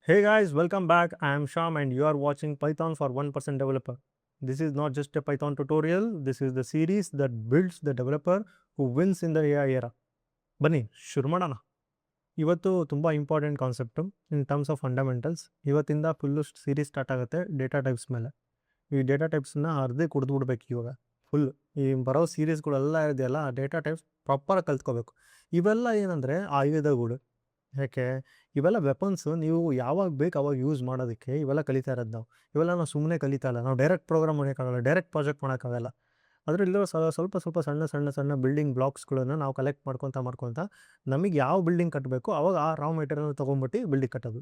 Hey guys, welcome back. I am Sham and you are watching Python for 1% Developer. This is not just a Python tutorial, this is the series that builds the developer who wins in the AI era. ಬನ್ನಿ ಶುರು ಮಾಡೋಣ. ಇವತ್ತು ತುಂಬ important concept in terms of fundamentals. ಇವತ್ತಿಂದ full series start ಆಗುತ್ತೆ data types ಮೇಲೆ. ಈ data ಟೈಪ್ಸನ್ನ ಅರ್ಧೇ ಕುಡಿದ್ಬಿಡ್ಬೇಕು ಇವಾಗ ಫುಲ್. ಈ ಬರೋ ಸೀರೀಸ್ಗಳೆಲ್ಲ ಇದೆಯಲ್ಲ ಡೇಟಾ ಟೈಪ್ಸ್ ಪ್ರಾಪರಾಗಿ ಕಲ್ತ್ಕೋಬೇಕು. ಇವೆಲ್ಲ ಏನಂದರೆ ಆಯುಧಗಳು. ಯಾಕೆ ಇವೆಲ್ಲ ವೆಪನ್ಸು ನೀವು ಯಾವಾಗ ಬೇಕು ಅವಾಗ ಯೂಸ್ ಮಾಡೋದಕ್ಕೆ ಇವೆಲ್ಲ ಕಲಿತಾ ಇರೋದು ನಾವು. ಇವೆಲ್ಲ ನಾವು ಸುಮ್ಮನೆ ಕಲಿತಾ ಇಲ್ಲ. ನಾವು ಡೈರೆಕ್ಟ್ ಪ್ರೋಗ್ರಾಮ್ ಮಾಡೋಕ್ಕಾಗಲ್ಲ, ಡೈರೆಕ್ಟ್ ಪ್ರಾಜೆಕ್ಟ್ ಮಾಡೋಕ್ಕಾಗಲ್ಲ. ಅದರಲ್ಲಿರೋ ಸ್ವಲ್ಪ ಸ್ವಲ್ಪ ಸಣ್ಣ ಬಿಲ್ಡಿಂಗ್ ಬ್ಲಾಕ್ಸ್ಗಳನ್ನು ನಾವು ಕಲೆಕ್ಟ್ ಮಾಡ್ಕೊತ ನಮಗೆ ಯಾವ ಬಿಲ್ಡಿಂಗ್ ಕಟ್ಟಬೇಕು ಅವಾಗ ಆ ರಾ ಮೆಟೀರಿಯಲ್ ತೊಗೊಂಬಿಟ್ಟು ಬಿಲ್ಡಿಂಗ್ ಕಟ್ಟೋದು.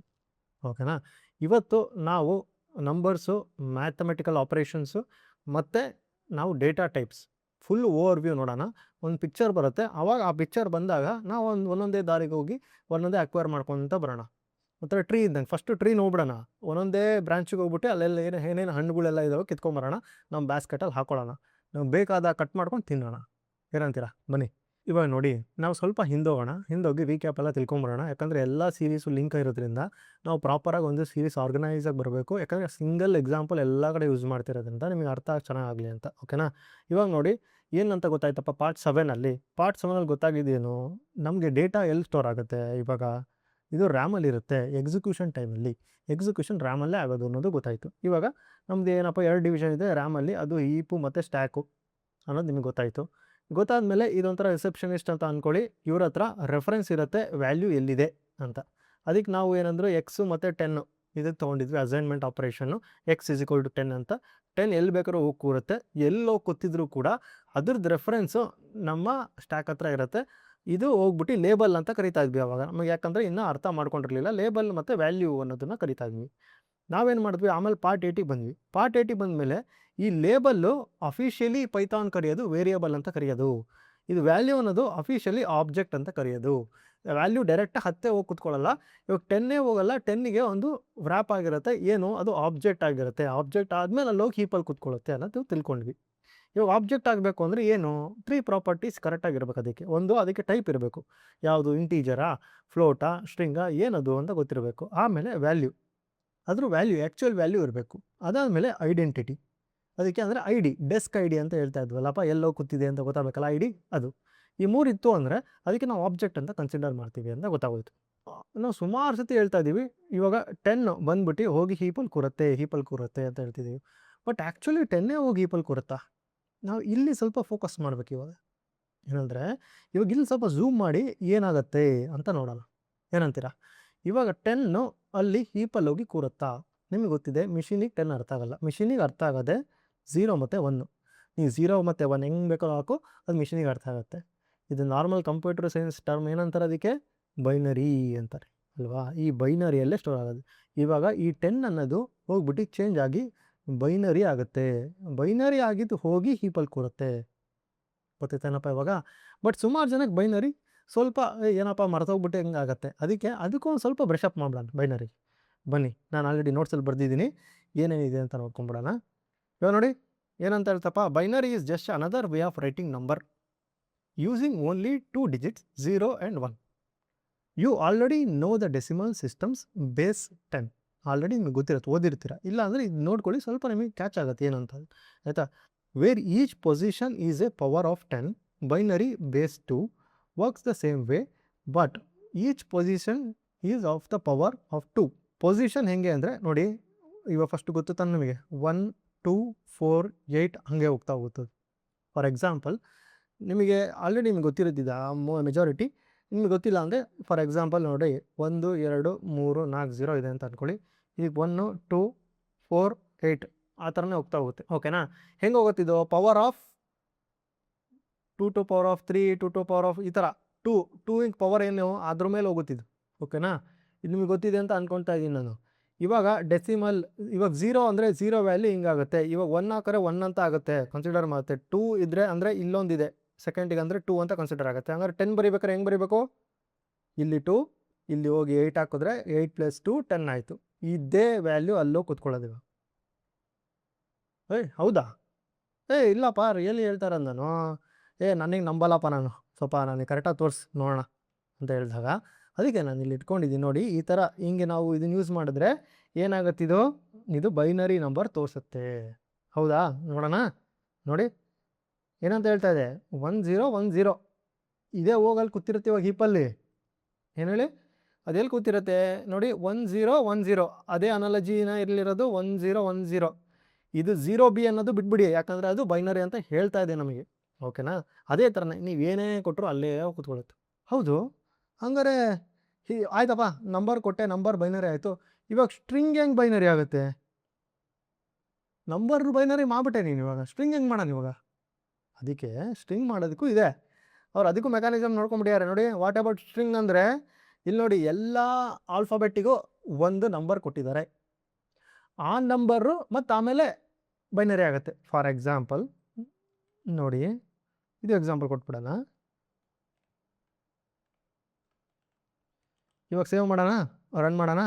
ಓಕೆನಾ? ಇವತ್ತು ನಾವು ನಂಬರ್ಸು, ಮ್ಯಾಥಮೆಟಿಕಲ್ ಆಪ್ರೇಷನ್ಸು ಮತ್ತು ನಾವು data types full over view ನೋಡೋಣ. ಒಂದು ಪಿಕ್ಚರ್ ಬರುತ್ತೆ, ಆವಾಗ ಆ ಪಿಕ್ಚರ್ ಬಂದಾಗ ನಾವು ಒಂದೊಂದೇ ದಾರಿಗೆ ಹೋಗಿ ಒಂದೊಂದೇ ಅಕ್ವೈರ್ ಮಾಡ್ಕೊತ ಬರೋಣ. ಒಂಥರ ಟ್ರೀ ಇದ್ದಂಗೆ ಫಸ್ಟು ಟ್ರೀ ನೋಡ್ಬಿಡೋಣ. ಒಂದೊಂದೇ ಬ್ರಾಂಚಿಗೆ ಹೋಗ್ಬಿಟ್ಟು ಅಲ್ಲೆಲ್ಲ ಏನೇನು ಹಣ್ಣುಗಳೆಲ್ಲ ಇದಾವೆ ಕಿತ್ಕೊಂಬರೋಣ. ನಾವು ಬ್ಯಾಸ್ಕೆಟಲ್ಲಿ ಹಾಕೊಳ್ಳೋಣ. ನಾವು ಬೇಕಾದ ಕಟ್ ಮಾಡ್ಕೊಂಡು ತಿನ್ನೋಣ. ಏನಂತೀರಾ? ಬನ್ನಿ ಇವಾಗ ನೋಡಿ, ನಾವು ಸ್ವಲ್ಪ ಹಿಂದೋಗಿ ರೀಕ್ಯಾಪ್ ಎಲ್ಲ ತಿಳ್ಕೊಂಬರೋಣ. ಯಾಕಂದರೆ ಎಲ್ಲ ಸೀರೀಸು ಲಿಂಕ್ ಇರೋದ್ರಿಂದ ನಾವು ಪ್ರಾಪರಾಗಿ ಒಂದು ಸೀರೀಸ್ ಆರ್ಗನೈಸಾಗಿ ಬರಬೇಕು. ಯಾಕಂದರೆ ಸಿಂಗಲ್ ಎಕ್ಸಾಂಪಲ್ ಎಲ್ಲ ಕಡೆ ಯೂಸ್ ಮಾಡ್ತಿರೋದ್ರಿಂದ ನಿಮಗೆ ಅರ್ಥ ಚೆನ್ನಾಗಲಿ ಅಂತ. ಓಕೆನಾ? ಇವಾಗ ನೋಡಿ ಏನಂತ ಗೊತ್ತಾಯ್ತಪ್ಪ ಪಾರ್ಟ್ 7ಅಲ್ಲಿ. ಪಾರ್ಟ್ 7ಅಲ್ಲಿ ಗೊತ್ತಾಗಿದ್ದೇನು, ನಮಗೆ ಡೇಟಾ ಎಲ್ಲಿ ಸ್ಟೋರ್ ಆಗುತ್ತೆ. ಇವಾಗ ಇದು ರ್ಯಾಮಲ್ಲಿ ಇರುತ್ತೆ. ಎಕ್ಸಿಕ್ಯೂಷನ್ ಟೈಮಲ್ಲಿ ಎಕ್ಸಿಕ್ಯೂಷನ್ ರ್ಯಾಮಲ್ಲೇ ಆಗೋದು ಅನ್ನೋದು ಗೊತ್ತಾಯಿತು. ಇವಾಗ ನಮ್ದು ಏನಪ್ಪ 2 ಡಿವಿಷನ್ ಇದೆ ರ್ಯಾಮಲ್ಲಿ, ಅದು ಹೀಪು ಮತ್ತು ಸ್ಟ್ಯಾಕು ಅನ್ನೋದು ನಿಮಗೆ ಗೊತ್ತಾಯಿತು. ಗೊತ್ತಾದಮೇಲೆ ಇದೊಂಥರ ರಿಸೆಪ್ಷನಿಸ್ಟ್ ಅಂತ ಅಂದ್ಕೊಳ್ಳಿ. ಇವ್ರ ಹತ್ರ ರೆಫರೆನ್ಸ್ ಇರುತ್ತೆ ವ್ಯಾಲ್ಯೂ ಎಲ್ಲಿದೆ ಅಂತ. ಅದಕ್ಕೆ ನಾವು ಏನಂದ್ರು ಎಕ್ಸು ಮತ್ತು 10 ಇದಕ್ಕೆ ತೊಗೊಂಡಿದ್ವಿ assignment operation. X is equal to 10 ಅಂತ. 10 ಎಲ್ಲಿ ಬೇಕಾದ್ರೂ ಹೋಗಿ ಕೂರುತ್ತೆ. ಎಲ್ಲೋ ಕೂತಿದ್ರು ಕೂಡ ಅದ್ರದ್ದು ರೆಫರೆನ್ಸು ನಮ್ಮ ಸ್ಟ್ಯಾಕ್ ಹತ್ರ ಇರುತ್ತೆ. ಇದು ಹೋಗ್ಬಿಟ್ಟು ಲೇಬಲ್ ಅಂತ ಕರಿತಾ ಇದ್ವಿ ಅವಾಗ ನಮಗೆ. ಯಾಕಂದರೆ ಇನ್ನೂ ಅರ್ಥ ಮಾಡ್ಕೊಂಡಿರಲಿಲ್ಲ. ಲೇಬಲ್ ಮತ್ತು ವ್ಯಾಲ್ಯೂ ಅನ್ನೋದನ್ನು ಕರಿತಾ ಇದ್ವಿ. ನಾವೇನು ಮಾಡಿದ್ವಿ, ಆಮೇಲೆ ಪಾರ್ಟ್ 8ಗೆ ಬಂದ್ವಿ. ಪಾರ್ಟ್ 8ಗೆ ಬಂದಮೇಲೆ ಈ ಲೇಬಲ್ಲು ಅಫಿಷಿಯಲಿ ಪೈಥಾನ್ ಕರೆಯೋದು ವೇರಿಯಬಲ್ ಅಂತ ಕರೆಯೋದು. ಇದು ವ್ಯಾಲ್ಯೂ ಅನ್ನೋದು ಅಫಿಷಿಯಲಿ ಆಬ್ಜೆಕ್ಟ್ ಅಂತ ಕರೆಯೋದು. ವ್ಯಾಲ್ಯೂ ಡೈರೆಕ್ಟಾಗಿ ಹತ್ತೇ ಹೋಗಿ ಕೂತ್ಕೊಳ್ಳಲ್ಲ. ಇವಾಗ 10 ಹೋಗಲ್ಲ, 10ಗೆ ಒಂದು ವ್ರ್ಯಾಪ್ ಆಗಿರುತ್ತೆ. ಏನು ಅದು ಆಬ್ಜೆಕ್ಟ್ ಆಗಿರುತ್ತೆ. ಆಬ್ಜೆಕ್ಟ್ ಆದಮೇಲೆ ಅಲ್ಲಿ ಹೋಗಿ ಹೀಪಲ್ಲಿ ಕೂತ್ಕೊಳ್ಳುತ್ತೆ ಅನ್ನೋದು ತಿಳ್ಕೊಂಡ್ವಿ. ಇವಾಗ ಆಬ್ಜೆಕ್ಟ್ ಆಗಬೇಕು ಅಂದರೆ ಏನು, 3 ಪ್ರಾಪರ್ಟೀಸ್ ಕರೆಕ್ಟಾಗಿರ್ಬೇಕು. ಅದಕ್ಕೆ ಟೈಪ್ ಇರಬೇಕು. ಯಾವುದು, ಇಂಟೀಜರಾ, ಫ್ಲೋಟಾ, ಸ್ಟ್ರಿಂಗಾ, ಏನದು ಅಂತ ಗೊತ್ತಿರಬೇಕು. ಆಮೇಲೆ ವ್ಯಾಲ್ಯೂ, ಅದ್ರ ವ್ಯಾಲ್ಯೂ ಆ್ಯಕ್ಚುಯಲ್ ವ್ಯಾಲ್ಯೂ ಇರಬೇಕು. ಅದಾದಮೇಲೆ ಐಡೆಂಟಿಟಿ. ಅದಕ್ಕೆ ಅಂದರೆ I D, desk I D ಅಂತ ಹೇಳ್ತಾ ಇದ್ವಲ್ಲಪ್ಪ, ಎಲ್ಲೋ ಕೂತಿದೆ ಅಂತ ಗೊತ್ತಾಗಬೇಕಲ್ಲ ಐ ಡಿ, ಅದು. ಈ 3 ಇತ್ತು ಅಂದರೆ ಅದಕ್ಕೆ ನಾವು ಆಬ್ಜೆಕ್ಟ್ ಅಂತ ಕನ್ಸಿಡರ್ ಮಾಡ್ತೀವಿ ಅಂತ ಗೊತ್ತಾಗೋಯ್ತು. ನಾವು ಸುಮಾರು ಸತಿ ಹೇಳ್ತಾ ಇದ್ದೀವಿ ಇವಾಗ 10 ಬಂದ್ಬಿಟ್ಟು ಹೋಗಿ ಹೀಪಲ್ಲಿ ಕೂರುತ್ತೆ ಅಂತ ಹೇಳ್ತಿದ್ದೀವಿ. ಬಟ್ ಆ್ಯಕ್ಚುಲಿ 10 ಹೋಗಿ ಹೀಪಲ್ಲಿ ಕೂರುತ್ತಾ? ನಾವು ಇಲ್ಲಿ ಸ್ವಲ್ಪ ಫೋಕಸ್ ಮಾಡ್ಬೇಕು ಇವಾಗ. ಏನಂದರೆ ಇವಾಗ ಇಲ್ಲಿ ಸ್ವಲ್ಪ ಝೂಮ್ ಮಾಡಿ ಏನಾಗುತ್ತೆ ಅಂತ ನೋಡೋಣ. ಏನಂತೀರಾ? ಇವಾಗ 10 ಅಲ್ಲಿ ಹೀಪಲ್ಲಿ ಹೋಗಿ ಕೂರುತ್ತಾ? ನಿಮಗೆ ಗೊತ್ತಿದೆ ಮಿಷಿನಿಗೆ 10 ಅರ್ಥ ಆಗಲ್ಲ. ಮಿಷಿನಿಗೆ ಅರ್ಥ ಆಗೋದೆ 0 ಮತ್ತು 1. ನೀವು 0 ಮತ್ತು 1 ಹೆಂಗೆ ಬೇಕಾದ್ರೂ ಹಾಕು, ಅದು ಮಿಷಿನಿಗೆ ಅರ್ಥ ಆಗುತ್ತೆ. ಇದು ನಾರ್ಮಲ್ ಕಂಪ್ಯೂಟರ್ ಸೈನ್ಸ್ ಟರ್ಮ್ ಏನಂತಾರೆ, ಅದಕ್ಕೆ ಬೈನರಿ ಅಂತಾರೆ ಅಲ್ವಾ. ಈ ಬೈನರಿಯಲ್ಲೇ ಸ್ಟೋರ್ ಆಗೋದು. ಇವಾಗ ಈ 10 ಅನ್ನೋದು ಹೋಗ್ಬಿಟ್ಟು ಚೇಂಜ್ ಆಗಿ ಬೈನರಿ ಆಗುತ್ತೆ. ಬೈನರಿ ಆಗಿದ್ದು ಹೋಗಿ ಹೀಪಲ್ಲಿ ಕೂರುತ್ತೆ. ಗೊತ್ತಾಯ್ತೇನಪ್ಪ ಇವಾಗ? ಬಟ್ ಸುಮಾರು ಜನಕ್ಕೆ ಬೈನರಿ ಸ್ವಲ್ಪ ಏನಪ್ಪ ಮರ್ತೋಗ್ಬಿಟ್ಟು ಹೆಂಗೆ ಆಗುತ್ತೆ. ಅದಕ್ಕೂ ಒಂದು ಸ್ವಲ್ಪ ಬ್ರಷ್ ಅಪ್ ಮಾಡೋಣ ಬೈನರಿ. ಬನ್ನಿ, ನಾನು ಆಲ್ರೆಡಿ ನೋಟ್ಸಲ್ಲಿ ಬರೆದಿದ್ದೀನಿ, ಏನೇನಿದೆ ಅಂತ ನೋಡ್ಕೊಂಬಿಡೋಣ. ಇವಾಗ ನೋಡಿ ಏನಂತ ಹೇಳ್ತಪ್ಪ, binary is just another way of writing number using only 2 digits 0 and 1. You already know the decimal systems base 10. Already ನಿಮಗೆ ಗೊತ್ತಿರುತ್ತೆ, ಓದಿರ್ತೀರ. ಇಲ್ಲ ಅಂದರೆ ಇದು ನೋಡ್ಕೊಳ್ಳಿ, ಸ್ವಲ್ಪ ನಿಮಗೆ ಕ್ಯಾಚ್ ಆಗುತ್ತೆ ಏನಂತ, ಆಯಿತಾ. Wear each position is A power of 10, binary base 2 works the same way, but each position is of the power of 2. Position ಹೆಂಗೆ ಅಂದರೆ ನೋಡಿ, ಇವಾಗ ಫಸ್ಟ್ ಗೊತ್ತು ತಾನೆ ನಿಮಗೆ, 1 2 4 8 ಹಾಗೆ ಹೋಗ್ತದೆ. ಫಾರ್ ಎಕ್ಸಾಂಪಲ್ ನಿಮಗೆ ಆಲ್ರೆಡಿ ನಿಮಗೆ ಗೊತ್ತಿರೋದಿದೆ ಮೆಜಾರಿಟಿ. ನಿಮಗೆ ಗೊತ್ತಿಲ್ಲ ಅಂದರೆ ಫಾರ್ ಎಕ್ಸಾಂಪಲ್ ನೋಡಿ, 1 2 3 4 0 ಇದೆ ಅಂತ ಅಂದ್ಕೊಳ್ಳಿ. ಈಗ 1 2 4 8 ಆ ಥರನೇ ಹೋಗುತ್ತೆ. ಓಕೆನಾ? ಹೆಂಗೆ ಹೋಗುತ್ತಿದ್ದು, power of 2 to power of 3 2 to power of ಈ ಥರ 2 ಇಂಕ್ ಪವರ್ ಏನು ಅದ್ರ ಮೇಲೆ ಹೋಗುತ್ತಿದ್ದು. ಓಕೆನಾ? ಇದು ನಿಮಗೆ ಗೊತ್ತಿದೆ ಅಂತ ಅಂದ್ಕೊಳ್ತಾ ಇದ್ದೀನಿ ನಾನು. ಇವಾಗ ಡೆಸಿಮಲ್, ಇವಾಗ 0 ಅಂದರೆ 0 ವ್ಯಾಲ್ಯೂ ಹಿಂಗಾಗುತ್ತೆ. ಇವಾಗ 1 ಹಾಕಿದ್ರೆ 1 ಅಂತ ಆಗುತ್ತೆ, ಕನ್ಸಿಡರ್ ಮಾಡುತ್ತೆ. 2 ಇದ್ದರೆ ಅಂದರೆ ಇಲ್ಲೊಂದಿದೆ ಸೆಕೆಂಡಿಗೆ ಅಂದರೆ 2 ಅಂತ ಕನ್ಸಿಡರ್ ಆಗುತ್ತೆ. ಹಂಗಾದ್ರೆ 10 ಬರೀಬೇಕಾದ್ರೆ ಹೆಂಗೆ ಬರೀಬೇಕು, ಇಲ್ಲಿ 2 ಇಲ್ಲಿ ಹೋಗಿ 8 ಹಾಕಿದ್ರೆ 8 + 2 10 ಆಯಿತು. ಇದೇ ವ್ಯಾಲ್ಯೂ ಅಲ್ಲೋ ಕೂತ್ಕೊಳ್ಳೋದು. ಹೌದಾ? ಇಲ್ಲಪ್ಪ ರಿಯಲಿ ಹೇಳ್ತಾರದು ನಾನು. ನನಗೆ ನಂಬಲ್ಲಪ್ಪ, ನಾನು ಸ್ವಲ್ಪ ನನಗೆ ಕರೆಕ್ಟಾಗಿ ತೋರಿಸಿ ನೋಡೋಣ ಅಂತ ಹೇಳಿದಾಗ ಅದಕ್ಕೆ ನಾನು ಇಲ್ಲಿ ಇಟ್ಕೊಂಡಿದ್ದೀನಿ ನೋಡಿ. ಈ ಥರ ಹಿಂಗೆ ನಾವು ಇದನ್ನು ಯೂಸ್ ಮಾಡಿದ್ರೆ ಏನಾಗುತ್ತಿದು, ಇದು ಬೈನರಿ ನಂಬರ್ ತೋರಿಸುತ್ತೆ. ಹೌದಾ? ನೋಡೋಣ. ನೋಡಿ ಏನಂತ ಹೇಳ್ತಾ ಇದೆ, 1010 ಇದೇ ಹೋಗಲ್ಲಿ ಕೂತಿರುತ್ತೆ ಇವಾಗ ಹೀಪಲ್ಲಿ. ಏನು ಹೇಳಿ, ಅದೆಲ್ಲಿ ಕೂತಿರುತ್ತೆ ನೋಡಿ, 1010 ಅದೇ ಅನಾಲಜಿನ ಇರಲಿರೋದು 1010. ಇದು 0B ಅನ್ನೋದು ಬಿಟ್ಬಿಡಿ, ಯಾಕಂದರೆ ಅದು ಬೈನರಿ ಅಂತ ಹೇಳ್ತಾ ಇದೆ ನಮಗೆ. ಓಕೆನಾ? ಅದೇ ಥರನೇ ನೀವೇನೇ ಕೊಟ್ಟರು ಅಲ್ಲೇ ಕೂತ್ಕೊಳ್ಳುತ್ತೆ. ಹೌದು, ಹಂಗಾರೆ ಆಯ್ತಪ್ಪ, ನಂಬರ್ ಕೊಟ್ಟೆ, ನಂಬರ್ ಬೈನರಿ ಆಯಿತು. ಇವಾಗ ಸ್ಟ್ರಿಂಗ್ ಹೆಂಗೆ ಬೈನರಿ ಆಗುತ್ತೆ? ನಂಬರ್ ಬೈನರಿ ಮಾಡಿಬಿಟ್ಟೆ ನೀನು, ಇವಾಗ ಸ್ಟ್ರಿಂಗ್ ಹೆಂಗೆ ಮಾಡೋಣ ಇವಾಗ? ಅದಕ್ಕೆ ಸ್ಟ್ರಿಂಗ್ ಮಾಡೋದಕ್ಕೂ ಇದೆ, ಅವ್ರು ಅದಕ್ಕೂ ಮೆಕ್ಯಾನಿಸಮ್ ನೋಡ್ಕೊಂಡ್ಬಿಟ್ಟಿದ್ದಾರೆ ನೋಡಿ. ವಾಟ್ ಅಬೌಟ್ ಸ್ಟ್ರಿಂಗ್ ಅಂದರೆ, ಇಲ್ಲಿ ನೋಡಿ ಎಲ್ಲ ಆಲ್ಫಾಬೆಟ್ಟಿಗೂ ಒಂದು ನಂಬರ್ ಕೊಟ್ಟಿದ್ದಾರೆ. ಆ ನಂಬರು ಮತ್ತು ಆಮೇಲೆ ಬೈನರಿ ಆಗುತ್ತೆ. ಫಾರ್ ಎಕ್ಸಾಂಪಲ್ ನೋಡಿ, ಇದು ಎಕ್ಸಾಂಪಲ್ ಕೊಟ್ಬಿಡೋಣ. ಇವಾಗ ಸೇವ್ ಮಾಡೋಣ, ರನ್ ಮಾಡೋಣ.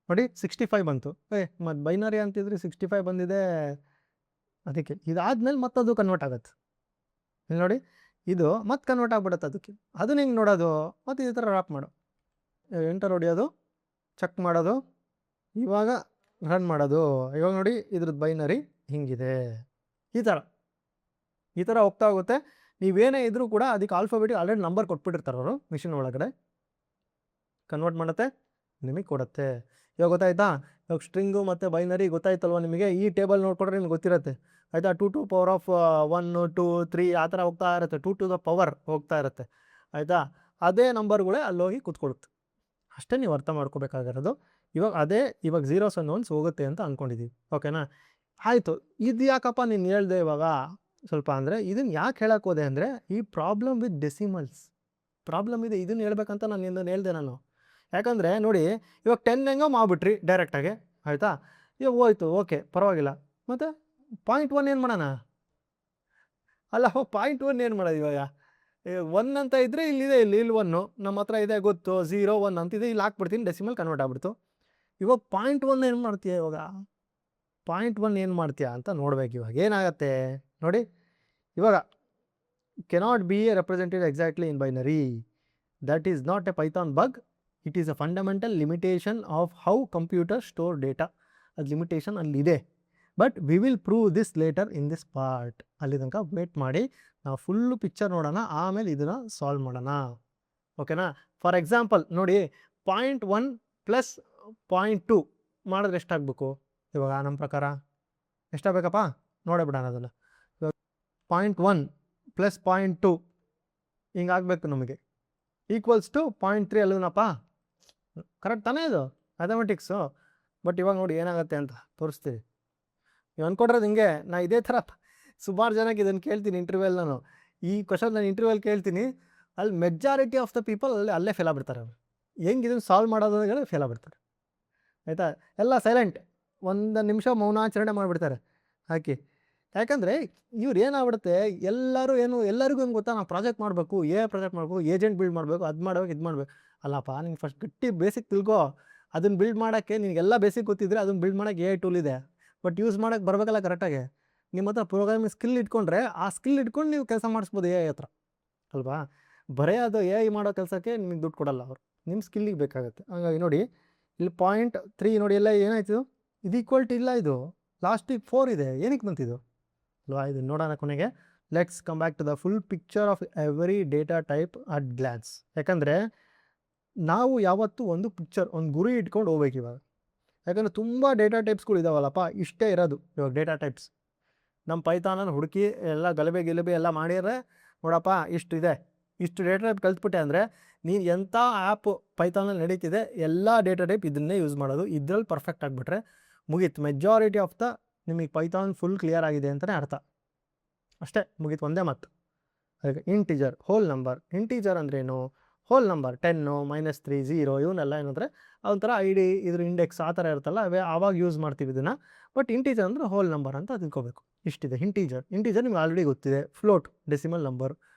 ನೋಡಿ 65 ಬಂತು. ಮತ್ತು ಬೈನರಿ ಅಂತಿದ್ರೆ 65 ಬಂದಿದೆ. ಅದಕ್ಕೆ ಇದಾದ್ಮೇಲೆ ಮತ್ತದು ಕನ್ವರ್ಟ್ ಆಗುತ್ತೆ. ಇಲ್ಲಿ ನೋಡಿ, ಇದು ಮತ್ತೆ ಕನ್ವರ್ಟ್ ಆಗ್ಬಿಡುತ್ತೆ. ಅದಕ್ಕೆ ಅದನ್ನ ಹೆಂಗೆ ನೋಡೋದು? ಮತ್ತು ಈ ಥರ ರ್ಯಾಪ್ ಮಾಡು, ಎಂಟರ್ ಹೊಡಿಯೋದು, ಚೆಕ್ ಮಾಡೋದು, ಇವಾಗ ರನ್ ಮಾಡೋದು. ಇವಾಗ ನೋಡಿ ಇದ್ರದ್ದು ಬೈನರಿ ಹಿಂಗಿದೆ. ಈ ಥರ ಹೋಗ್ತಾ ಹೋಗುತ್ತೆ. ನೀವೇನೇ ಇದ್ರೂ ಕೂಡ ಅದಕ್ಕೆ ಆಲ್ಫಾಬೆಟಿಗೆ ಆಲ್ರೆಡಿ ನಂಬರ್ ಕೊಟ್ಬಿಟ್ಟಿರ್ತಾರೆ ಅವರು, ಮಿಷಿನ್ ಒಳಗಡೆ ಕನ್ವರ್ಟ್ ಮಾಡುತ್ತೆ, ನಿಮಗೆ ಕೊಡುತ್ತೆ. ಇವಾಗ ಗೊತ್ತಾಯ್ತಾ? ಇವಾಗ ಸ್ಟ್ರಿಂಗು ಮತ್ತು ಬೈನರಿ ಗೊತ್ತಾಯ್ತಲ್ವ ನಿಮಗೆ? ಈ ಟೇಬಲ್ ನೋಡ್ಕೊಂಡ್ರೆ ನಿಮ್ಗೆ ಗೊತ್ತಿರುತ್ತೆ ಆಯಿತಾ. 2 to power of 1 2 3 ಆ ಥರ ಹೋಗ್ತಾ ಇರುತ್ತೆ. 2 to the power ಹೋಗ್ತಾ ಇರುತ್ತೆ ಆಯಿತಾ. ಅದೇ ನಂಬರ್ಗಳೇ ಅಲ್ಲೋಗಿ ಕೂತ್ಕೊಳ್ಳುತ್ತೆ. ಅಷ್ಟೇ ನೀವು ಅರ್ಥ ಮಾಡ್ಕೋಬೇಕಾಗಿರೋದು. ಇವಾಗ ಝೀರೋಸ್ ಆ್ಯಂಡ್ ಒನ್ಸ್ ಹೋಗುತ್ತೆ ಅಂತ ಅಂದ್ಕೊಂಡಿದ್ದೀವಿ. ಓಕೆನಾ? ಆಯಿತು. ಇದು ಯಾಕಪ್ಪ ನೀನು ಹೇಳ್ದೆ ಇವಾಗ ಸ್ವಲ್ಪ ಅಂದರೆ, ಇದನ್ನು ಯಾಕೆ ಹೇಳಕ್ಕೆ ಹೋದೆ ಅಂದರೆ, ಈ ಪ್ರಾಬ್ಲಮ್ ವಿತ್ ಡೆಸಿಮಲ್ಸ್ ಪ್ರಾಬ್ಲಮ್ ಇದೆ. ಇದನ್ನು ಹೇಳ್ಬೇಕಂತ ನಾನು ಹೇಳಿದೆ ನಾನು. ಯಾಕಂದರೆ ನೋಡಿ, ಇವಾಗ 10 ಹೆಂಗೋ ಮಾಡಿಬಿಟ್ರಿ ಡೈರೆಕ್ಟಾಗಿ ಆಯಿತಾ. ಇವಾಗ ಹೋಯ್ತು, ಓಕೆ ಪರವಾಗಿಲ್ಲ. ಮತ್ತು 0.1 ಏನು ಮಾಡೋಣ? ಅಲ್ಲ, 0.1 ಏನು ಮಾಡೋದು ಇವಾಗ? 1 ಅಂತ ಇದ್ದರೆ ಇಲ್ಲಿದೆ, ಇಲ್ಲಿ 1 ನಮ್ಮ ಹತ್ರ ಇದೆ ಗೊತ್ತು. 0 1 ಅಂತಿದೆ, ಇಲ್ಲಿ ಹಾಕ್ಬಿಡ್ತೀನಿ, ಡೆಸಿಮಲ್ ಕನ್ವರ್ಟ್ ಆಗ್ಬಿಡ್ತು. ಇವಾಗ 0.1 ಏನು ಮಾಡ್ತೀಯ ಇವಾಗ? 0.1 ಏನು ಮಾಡ್ತೀಯಾ ಅಂತ ನೋಡ್ಬೇಕು. ಇವಾಗ ಏನಾಗುತ್ತೆ ನೋಡಿ, ಇವಾಗ cannot be represented exactly in binary. That is not A Python bug, it is a fundamental limitation of how computer store data. ಅದು ಲಿಮಿಟೇಷನ್ ಅಲ್ಲಿದೆ. But we will prove this litre in this part. ಅಲ್ಲಿ ತನಕ wait ಮಾಡಿ, ನಾವು full picture ನೋಡೋಣ, ಆಮೇಲೆ ಇದನ್ನು solve ಮಾಡೋಣ. ಓಕೆನಾ? ಫಾರ್ ಎಕ್ಸಾಂಪಲ್ ನೋಡಿ, 0.1 ಪ್ಲಸ್ 0.2 ಮಾಡಿದ್ರೆ ಎಷ್ಟಾಗಬೇಕು ಇವಾಗ? ನಮ್ಮ ಪ್ರಕಾರ ಎಷ್ಟಾಗಬೇಕಪ್ಪ ನೋಡೇ ಬಿಡೋಣ ಅದನ್ನು. ಇವಾಗ 0.1 ಪ್ಲಸ್ 0.2 ಹಿಂಗಾಗಬೇಕು ನಮಗೆ, ಈಕ್ವಲ್ಸ್ ಟು 0.3 ಅಲ್ಲೂನಪ್ಪ. ಕರೆಕ್ಟ್ ತಾನೇ ಇದು ಮ್ಯಾಥಮೆಟಿಕ್ಸು? ಬಟ್ ಇವಾಗ ನೋಡಿ ಏನಾಗುತ್ತೆ ಅಂತ ತೋರಿಸ್ತೀವಿ. ನೀವು ಅಂದ್ಕೊಡ್ರೋದು ಹಿಂಗೆ. ನಾ ಇದೇ ಥರ ಸುಮಾರು ಜನಕ್ಕೆ ಇದನ್ನು ಕೇಳ್ತೀನಿ ಇಂಟರ್ವ್ಯೂಲ್. ನಾನು ಈ ಕ್ವಶನ್ ನಾನು ಇಂಟರ್ವ್ಯೂಲ್ ಕೇಳ್ತೀನಿ, ಅಲ್ಲಿ ಮೆಜಾರಿಟಿ ಆಫ್ ದ ಪೀಪಲ್ ಅಲ್ಲೇ ಫೇಲ್ ಆಗ್ಬಿಡ್ತಾರೆ. ಅವರು ಹೆಂಗೆ ಇದನ್ನು ಸಾಲ್ವ್ ಮಾಡೋದು ಫೇಲ್ ಆಗ್ಬಿಡ್ತಾರೆ ಆಯಿತಾ. ಎಲ್ಲ ಸೈಲೆಂಟ್, 1 ನಿಮಿಷ ಮೌನಾಚರಣೆ ಮಾಡಿಬಿಡ್ತಾರೆ ಹಾಕಿ. ಯಾಕಂದರೆ ಇವ್ರು ಏನಾಗ್ಬಿಡುತ್ತೆ, ಎಲ್ಲರಿಗೂ ಹೆಂಗೆ ಗೊತ್ತಾ, ನಾವು ಪ್ರಾಜೆಕ್ಟ್ ಮಾಡಬೇಕು, ಪ್ರಾಜೆಕ್ಟ್ ಮಾಡಬೇಕು, ಏಜೆಂಟ್ ಬಿಲ್ಡ್ ಮಾಡಬೇಕು, ಅದು ಮಾಡಬೇಕು, ಇದು ಮಾಡಬೇಕು. ಅಲ್ಲಪ್ಪ, ನಿಂಗೆ ಫಸ್ಟ್ ಗಟ್ಟಿ ಬೇಸಿಕ್ ತಿಳ್ಕೊ. ಅದನ್ನು ಬಿಲ್ಡ್ ಮಾಡೋಕ್ಕೆ ನಿನಗೆಲ್ಲ ಬೇಸಿಕ್ ಗೊತ್ತಿದ್ರೆ ಅದನ್ನು ಬಿಲ್ಡ್ ಮಾಡೋಕ್ಕೆ AI ಟೂಲ್ ಇದೆ. ಬಟ್ ಯೂಸ್ ಮಾಡೋಕ್ಕೆ ಬರಬೇಕಲ್ಲ ಕರೆಕ್ಟಾಗಿ. ನಿಮ್ಮ ಹತ್ರ ಪ್ರೋಗ್ರಾಮಿಂಗ್ ಸ್ಕಿಲ್ ಇಟ್ಕೊಂಡ್ರೆ, ಆ ಸ್ಕಿಲ್ ಇಟ್ಕೊಂಡು ನೀವು ಕೆಲಸ ಮಾಡಿಸ್ಬೋದು AI ಹತ್ರ ಅಲ್ವಾ. ಬರೀ ಅದು AI ಮಾಡೋ ಕೆಲಸಕ್ಕೆ ನಿಮಗೆ ದುಡ್ಡು ಕೊಡಲ್ಲ ಅವರು, ನಿಮ್ಮ ಸ್ಕಿಲ್ಲಿಗೆ ಬೇಕಾಗುತ್ತೆ. ಹಾಗಾಗಿ ನೋಡಿ, ಇಲ್ಲಿ 0.3 ನೋಡಿ, ಎಲ್ಲ ಏನಾಯ್ತು, ಇದು ಈಕ್ವಲ್ ಟು ಇಲ್ಲ, ಇದು ಲಾಸ್ಟಿಗೆ 4 ಇದೆ. ಏನಕ್ಕೆ ಬಂತಿದ್ದು ಅಲ್ವಾ? ಇದು ನೋಡೋಣ ಕೊನೆಗೆ. Let's come back to the full picture of every data type at glance. ಯಾಕಂದರೆ ನಾವು ಯಾವತ್ತೂ ಒಂದು ಪಿಕ್ಚರ್, ಒಂದು ಗುರಿ ಇಟ್ಕೊಂಡು ಹೋಗ್ಬೇಕು ಇವಾಗ. ಯಾಕಂದರೆ ತುಂಬ ಡೇಟಾ ಟೈಪ್ಸ್ಗಳು ಇದಾವಲ್ಲಪ್ಪ, ಇಷ್ಟೇ ಇರೋದು ಇವಾಗ ಡೇಟಾ ಟೈಪ್ಸ್. ನಮ್ಮ ಪೈಥಾನನ್ನು ಹುಡುಕಿ ಎಲ್ಲ ಗಲಭೆ ಎಲ್ಲ ಮಾಡಿದರೆ ನೋಡಪ್ಪ ಇಷ್ಟು ಇದೆ, ಇಷ್ಟು ಡೇಟಾ ಟೈಪ್ ಕಲ್ತ್ಬಿಟ್ಟೆ ಅಂದರೆ ನೀನು ಎಂಥ ಆ್ಯಪ್ ಪೈಥಾನಲ್ಲಿ ನಡೀತಿದೆ ಎಲ್ಲ ಡೇಟಾ ಟೈಪ್ ಇದನ್ನೇ ಯೂಸ್ ಮಾಡೋದು. ಇದರಲ್ಲಿ ಪರ್ಫೆಕ್ಟ್ ಆಗಿಬಿಟ್ರೆ ಮುಗೀತು. ಮೆಜಾರಿಟಿ ಆಫ್ ದ ನಿಮಗೆ ಪೈಥಾನ್ ಫುಲ್ ಕ್ಲಿಯರ್ ಆಗಿದೆ ಅಂತಲೇ ಅರ್ಥ. ಅಷ್ಟೇ, ಮುಗೀತು, ಒಂದೇ ಮಾತು. ಅದಕ್ಕೆ ಇಂಟೀಜರ್, ಹೋಲ್ ನಂಬರ್. ಇಂಟೀಜರ್ ಅಂದ್ರೇನು? ಹೋಲ್ ನಂಬರ್ 10 -3 0 ಇವನ್ನೆಲ್ಲ ಏನಂದರೆ ಒಂಥರ ID, ಇದ್ರ ಇಂಡೆಕ್ಸ್ ಆ ಥರ ಇರುತ್ತಲ್ಲ, ಆವಾಗ ಯೂಸ್ ಮಾಡ್ತೀವಿ ಇದನ್ನು. ಬಟ್ ಇಂಟೀಜರ್ ಅಂದರೆ ಹೋಲ್ ನಂಬರ್ ಅಂತ ತಿಳ್ಕೊಬೇಕು. ಇಷ್ಟಿದೆ ಇಂಟೀಜರ್. ನಿಮ್ಗೆ ಆಲ್ರೆಡಿ ಗೊತ್ತಿದೆ. ಫ್ಲೋಟ್, ಡೆಸಿಮಲ್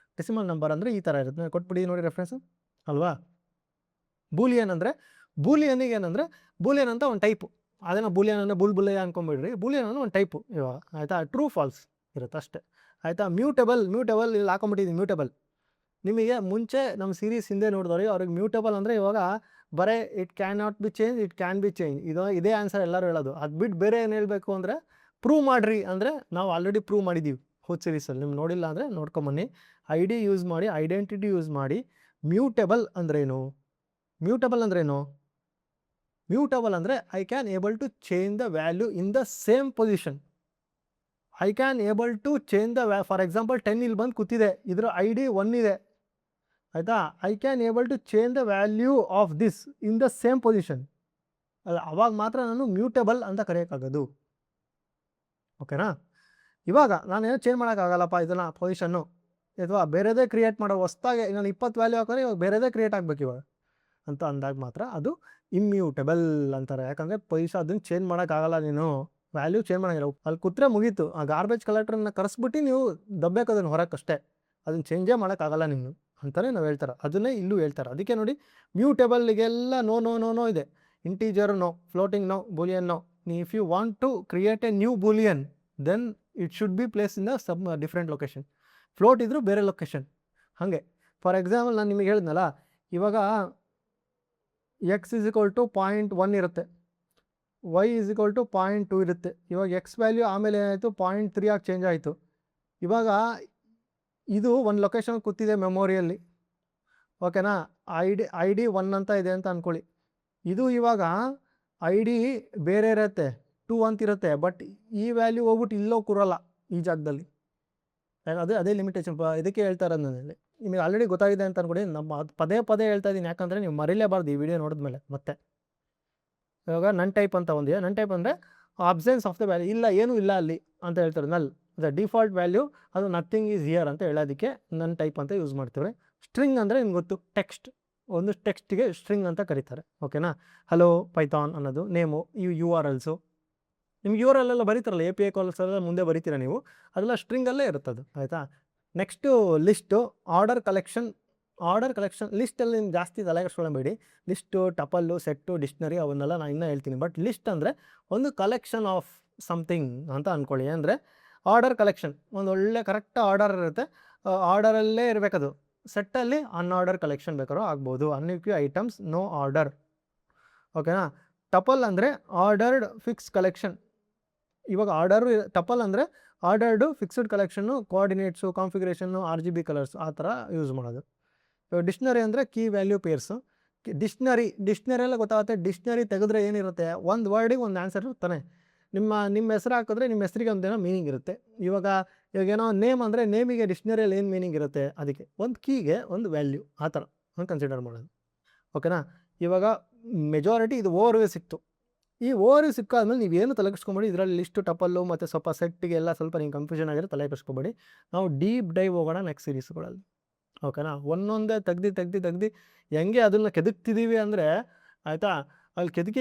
ನಂಬರ್ ಅಂದರೆ ಈ ಥರ ಇರುತ್ತೆ. ಕೊಟ್ಬಿಡಿ ನೋಡಿ ರೆಫರೆನ್ಸು ಅಲ್ವಾ. ಬೂಲಿಯನ್ ಬೂಲಿಯನಿಗೆ ಏನಂದರೆ, ಬೂಲಿಯನ್ ಅಂತ ಒಂದು ಟೈಪು. ಅದೇನೋ ಬೂಲಿಯನ್ ಅಂದರೆ ಬುಲ್ಬುಲೆ ಅಂದ್ಕೊಂಬಿಡ್ರಿ. ಬೂಲಿಯನ್ ಅಂದರೆ ಒಂದು ಟೈಪು ಇವಾಗ ಆಯಿತಾ. ಟ್ರೂ ಫಾಲ್ಸ್ ಇರುತ್ತೆ ಅಷ್ಟೇ ಆಯಿತಾ. ಮ್ಯೂಟೇಬಲ್ ಇಲ್ಲಿ ಹಾಕೊಂಬಿಟ್ಟಿದ್ದೀನಿ. ನಿಮಗೆ ಮುಂಚೆ ನಮ್ಮ ಸೀರೀಸ್ ಹಿಂದೆ ನೋಡಿದವ್ರಿ ಅವ್ರಿಗೆ ಮ್ಯೂಟೇಬಲ್ ಅಂದರೆ ಇವಾಗ ಬರೇ it can not be change, it can be change, ಇದೇ ಆನ್ಸರ್ ಎಲ್ಲರೂ ಹೇಳೋದು. ಅದು ಬಿಟ್ಟು ಬೇರೆ ಏನು ಹೇಳಬೇಕು ಅಂದರೆ ಪ್ರೂವ್ ಮಾಡಿರಿ ಅಂದರೆ ನಾವು ಆಲ್ರೆಡಿ ಪ್ರೂವ್ ಮಾಡಿದ್ದೀವಿ ಹೋದ ಸೀರೀಸಲ್ಲಿ. ನಿಮ್ಗೆ ನೋಡಿಲ್ಲ ಅಂದರೆ ನೋಡ್ಕೊಂಬನ್ನಿ. ಐ ಡಿ ಯೂಸ್ ಮಾಡಿ, ಐಡೆಂಟಿಟಿ ಯೂಸ್ ಮಾಡಿ ಮ್ಯೂಟೇಬಲ್ ಅಂದ್ರೇನು? ಮ್ಯೂಟೇಬಲ್ ಅಂದ್ರೇನು? ಮ್ಯೂಟೇಬಲ್ ಅಂದರೆ I can able to change the value in the same position. I can able to change the for example 10 ಇಲ್ಲಿ ಬಂದು ಕೂತಿದೆ, ಇದರ ಐ ಡಿ 1 ಇದೆ ಆಯಿತಾ. I can able to change the value of this in the same position. ಅವಾಗ ಮಾತ್ರ ನಾನು mutable ಅಂತ ಕರೆಯೋಕ್ಕಾಗೋದು. ಓಕೆನಾ? ಇವಾಗ ನಾನೇನೋ ಚೇಂಜ್ ಮಾಡೋಕ್ಕಾಗಲ್ಲಪ್ಪ ಇದನ್ನು ಪೊಸಿಷನ್ನು, ಅಥವಾ ಬೇರೆದೇ ಕ್ರಿಯೇಟ್ ಮಾಡೋ ಹೊಸ್ದಾಗೆ ನಾನು 20 ವ್ಯಾಲ್ಯೂ ಹಾಕಿದ್ರೆ ಇವಾಗ ಬೇರೆದೇ ಕ್ರಿಯೇಟ್ ಆಗಬೇಕು ಇವಾಗ ಅಂತ ಅಂದಾಗ ಮಾತ್ರ ಅದು ಇಮ್ಮ್ಯೂಟೇಬಲ್ ಅಂತಾರೆ. ಯಾಕಂದರೆ ಪೊಸಿಷನ್ ಅದನ್ನು ಚೇಂಜ್ ಮಾಡೋಕ್ಕಾಗಲ್ಲ, ನೀನು ವ್ಯಾಲ್ಯೂ ಚೇಂಜ್ ಮಾಡೋಂಗಿಲ್ಲ. ಅಲ್ಲಿ ಕೂತ್ರೆ ಮುಗೀತು. ಆ ಗಾರ್ಬೇಜ್ ಕಲೆಕ್ಟ್ರನ್ನ ಕರೆಸ್ಬಿಟ್ಟು ನೀವು ದಬ್ಬೇಕು ಅದನ್ನು ಹೊರಕ್ಕಷ್ಟೇ, ಅದನ್ನು ಚೇಂಜೇ ಮಾಡೋಕ್ಕಾಗಲ್ಲ ನೀವು ಅಂತಲೇ ನಾವು ಹೇಳ್ತಾರೆ. ಅದನ್ನೇ ಇಲ್ಲೂ ಹೇಳ್ತಾರೆ. ಅದಕ್ಕೆ ನೋಡಿ ಮ್ಯೂಟೇಬಲ್ಗೆಲ್ಲ ನೋ ನೋ ನೋ ನೋ ಇದೆ. Integer no, floating no, boolean no. If you want to create a new boolean then it should be place in the different location. Float ಇದ್ರೂ ಬೇರೆ ಲೊಕೇಶನ್. ಹಾಗೆ ಫಾರ್ ಎಕ್ಸಾಂಪಲ್ ನಾನು ನಿಮಗೆ ಹೇಳಿದ್ನಲ್ಲ, ಇವಾಗ X is equal to 0.1 ಇರುತ್ತೆ, y is equal to 0.2 ಇರುತ್ತೆ. ಇವಾಗ ಎಕ್ಸ್ ವ್ಯಾಲ್ಯೂ ಆಮೇಲೆ ಏನಾಯಿತು 0.3 ಆಗಿ ಚೇಂಜ್ ಆಯಿತು. ಇವಾಗ ಇದು ಒಂದು ಲೊಕೇಶನ್ ಕೂತಿದೆ ಮೆಮೊರಿಯಲ್ಲಿ, ಓಕೆನಾ. ಐ ಡಿ 1 ಅಂತ ಇದೆ ಅಂತ ಅಂದ್ಕೊಳ್ಳಿ. ಇದು ಇವಾಗ ಐ ಡಿ ಬೇರೆ ಇರುತ್ತೆ, 2 ಅಂತಿರುತ್ತೆ. ಬಟ್ ಈ ವ್ಯಾಲ್ಯೂ ಹೋಗ್ಬಿಟ್ಟು ಇಲ್ಲೋ ಕೂರಲ್ಲ ಈ ಜಾಗದಲ್ಲಿ. ಅದೇ ಲಿಮಿಟೇಷನ್. ಇದಕ್ಕೆ ಹೇಳ್ತಾ ಇರೋದು ನಾನು. ನಿಮಗೆ ಆಲ್ರೆಡಿ ಗೊತ್ತಾಗಿದೆ ಅಂತ ಅಂದ್ಕೊಡಿ. ನಮ್ಮ ಪದೇ ಪದೇ ಹೇಳ್ತಾ ಇದ್ದೀನಿ, ಯಾಕಂದರೆ ನೀವು ಮರಿಲೇಬಾರ್ದು ಈ ವಿಡಿಯೋ ನೋಡಿದ್ಮೇಲೆ. ಮತ್ತೆ ಇವಾಗ ನನ್ ಟೈಪ್ ಅಂತ ಒಂದಿದೆ. ನನ್ ಟೈಪ್ ಅಂದರೆ ಅಬ್ಸೆನ್ಸ್ ಆಫ್ ದ ವ್ಯಾಲ್ಯೂ, ಇಲ್ಲ ಏನೂ ಇಲ್ಲ ಅಲ್ಲಿ ಅಂತ ಹೇಳ್ತಾರೆ. ನಲ್ ದ ಡಿಫಾಲ್ಟ್ ವ್ಯಾಲ್ಯೂ, ಅದು ನಥಿಂಗ್ ಈಸ್ ಹಿಯರ್ ಅಂತ ಹೇಳೋದಕ್ಕೆ ನನ್ ಟೈಪ್ ಅಂತ ಯೂಸ್ ಮಾಡ್ತೀವಿ. ಸ್ಟ್ರಿಂಗ್ ಅಂದರೆ ನಿಮ್ಗೆ ಗೊತ್ತು, ಟೆಕ್ಸ್ಟ್. ಒಂದು ಟೆಕ್ಸ್ಟಿಗೆ ಸ್ಟ್ರಿಂಗ್ ಅಂತ ಕರೀತಾರೆ. ಓಕೆನಾ. ಹಲೋ ಪೈಥಾನ್ ಅನ್ನೋದು ನೇಮು. ಇವು URLಸು ನಿಮ್ಗೆ URL ಎಲ್ಲ ಬರೀತಾರಲ್ಲ, API ಕಾಲ್ಸ್ ಎಲ್ಲ ಮುಂದೆ ಬರೀತೀರ ನೀವು, ಅದೆಲ್ಲ ಸ್ಟ್ರಿಂಗಲ್ಲೇ ಇರುತ್ತದು ಆಯಿತಾ. Next list, order collection. ಲಿಸ್ಟಲ್ಲಿ ಜಾಸ್ತಿ ತಲೆಗೆಡ್ಸ್ಕೊಳ್ಳಬೇಡಿ. ಲಿಸ್ಟು, ಟಪಲ್ಲು, ಸೆಟ್ಟು, ಡಿಕ್ಷನರಿ ಅವನ್ನೆಲ್ಲ ನಾನು ಇನ್ನೂ ಹೇಳ್ತೀನಿ. ಬಟ್ ಲಿಸ್ಟ್ ಅಂದರೆ ಒಂದು ಕಲೆಕ್ಷನ್ ಆಫ್ ಸಮಥಿಂಗ್ ಅಂತ ಅಂದ್ಕೊಳ್ಳಿ. ಅಂದರೆ ಆರ್ಡರ್ ಕಲೆಕ್ಷನ್, ಒಂದು ಒಳ್ಳೆ ಕರೆಕ್ಟ್ ಆರ್ಡರ್ ಇರುತ್ತೆ, ಆರ್ಡರಲ್ಲೇ ಇರಬೇಕದು. ಸೆಟ್ಟಲ್ಲಿ ಅನ್ಆರ್ಡರ್ ಕಲೆಕ್ಷನ್ ಬೇಕಾದ್ರೂ ಆಗ್ಬೋದು. Unique items, no order. ಓಕೆನಾ. ಟಪಲ್ ಅಂದರೆ ಆರ್ಡರ್ಡ್ ಫಿಕ್ಸ್ ಕಲೆಕ್ಷನ್. ಇವಾಗ ಟಪಲ್ ಅಂದರೆ ordered fixed collection, coordinates, configuration, RGB colours ಆ ಥರ ಯೂಸ್ ಮಾಡೋದು. ಡಿಕ್ಷನರಿ ಅಂದರೆ ಕೀ ವ್ಯಾಲ್ಯೂ ಪೇರ್ಸು. ಡಿಕ್ಷನರಿ ಎಲ್ಲ ಗೊತ್ತಾಗುತ್ತೆ. ಡಿಕ್ಷನರಿ ತೆಗೆದ್ರೆ ಏನಿರುತ್ತೆ, ಒಂದು ವರ್ಡಿಗೆ ಒಂದು ಆನ್ಸರ್ ಇರ್ತಾನೆ. ನಿಮ್ಮ ಹೆಸರು ಹಾಕಿದ್ರೆ ನಿಮ್ಮ ಹೆಸರಿಗೆ ಒಂದೇನೋ ಮೀನಿಂಗ್ ಇರುತ್ತೆ. ಇವಾಗೇನೋ ನೇಮ್ ಅಂದರೆ ನೇಮಿಗೆ ಡಿಕ್ಷನರಿಯಲ್ಲಿ ಏನು ಮೀನಿಂಗ್ ಇರುತ್ತೆ, ಅದಕ್ಕೆ ಒಂದು ಕೀಗೆ ಒಂದು ವ್ಯಾಲ್ಯೂ ಆ ಥರ ಕನ್ಸಿಡರ್ ಮಾಡೋದು. ಓಕೆನಾ. ಇವಾಗ ಮೆಜಾರಿಟಿ ಇದು ಓವರ್ವ್ಯೂ ಸಿಕ್ತು. ಈ ಓವರ್ವ್ಯೂ ಸಿಕ್ಕಾದ್ಮೇಲೆ ನೀವೇನು ತಲೆಕೆಡಿಸ್ಕೊಬೇಡಿ. ಇದರಲ್ಲಿ ಲಿಸ್ಟು, ಟಪಲ್ಲು ಮತ್ತು ಸ್ವಲ್ಪ ಸೆಟ್ಟಿಗೆಲ್ಲ ಸ್ವಲ್ಪ ನೀವು ಕನ್ಫ್ಯೂಷನ್ ಆಗಿರೋ ತಲೆಕೆಡಿಸ್ಕೊಬೇಡಿ. ನಾವು ಡೀಪ್ ಡೈವ್ ಹೋಗೋಣ ನೆಕ್ಸ್ಟ್ ಸೀರೀಸ್ಗಳಲ್ಲಿ. ಓಕೆನಾ. ಒಂದೊಂದೇ ತೆಗ್ದು ಹೆಂಗೆ ಅದನ್ನು ಕೆದಕ್ತಿದ್ದೀವಿ ಅಂದರೆ ಆಯಿತಾ, ಅಲ್ಲಿ ಕೆದಕಿ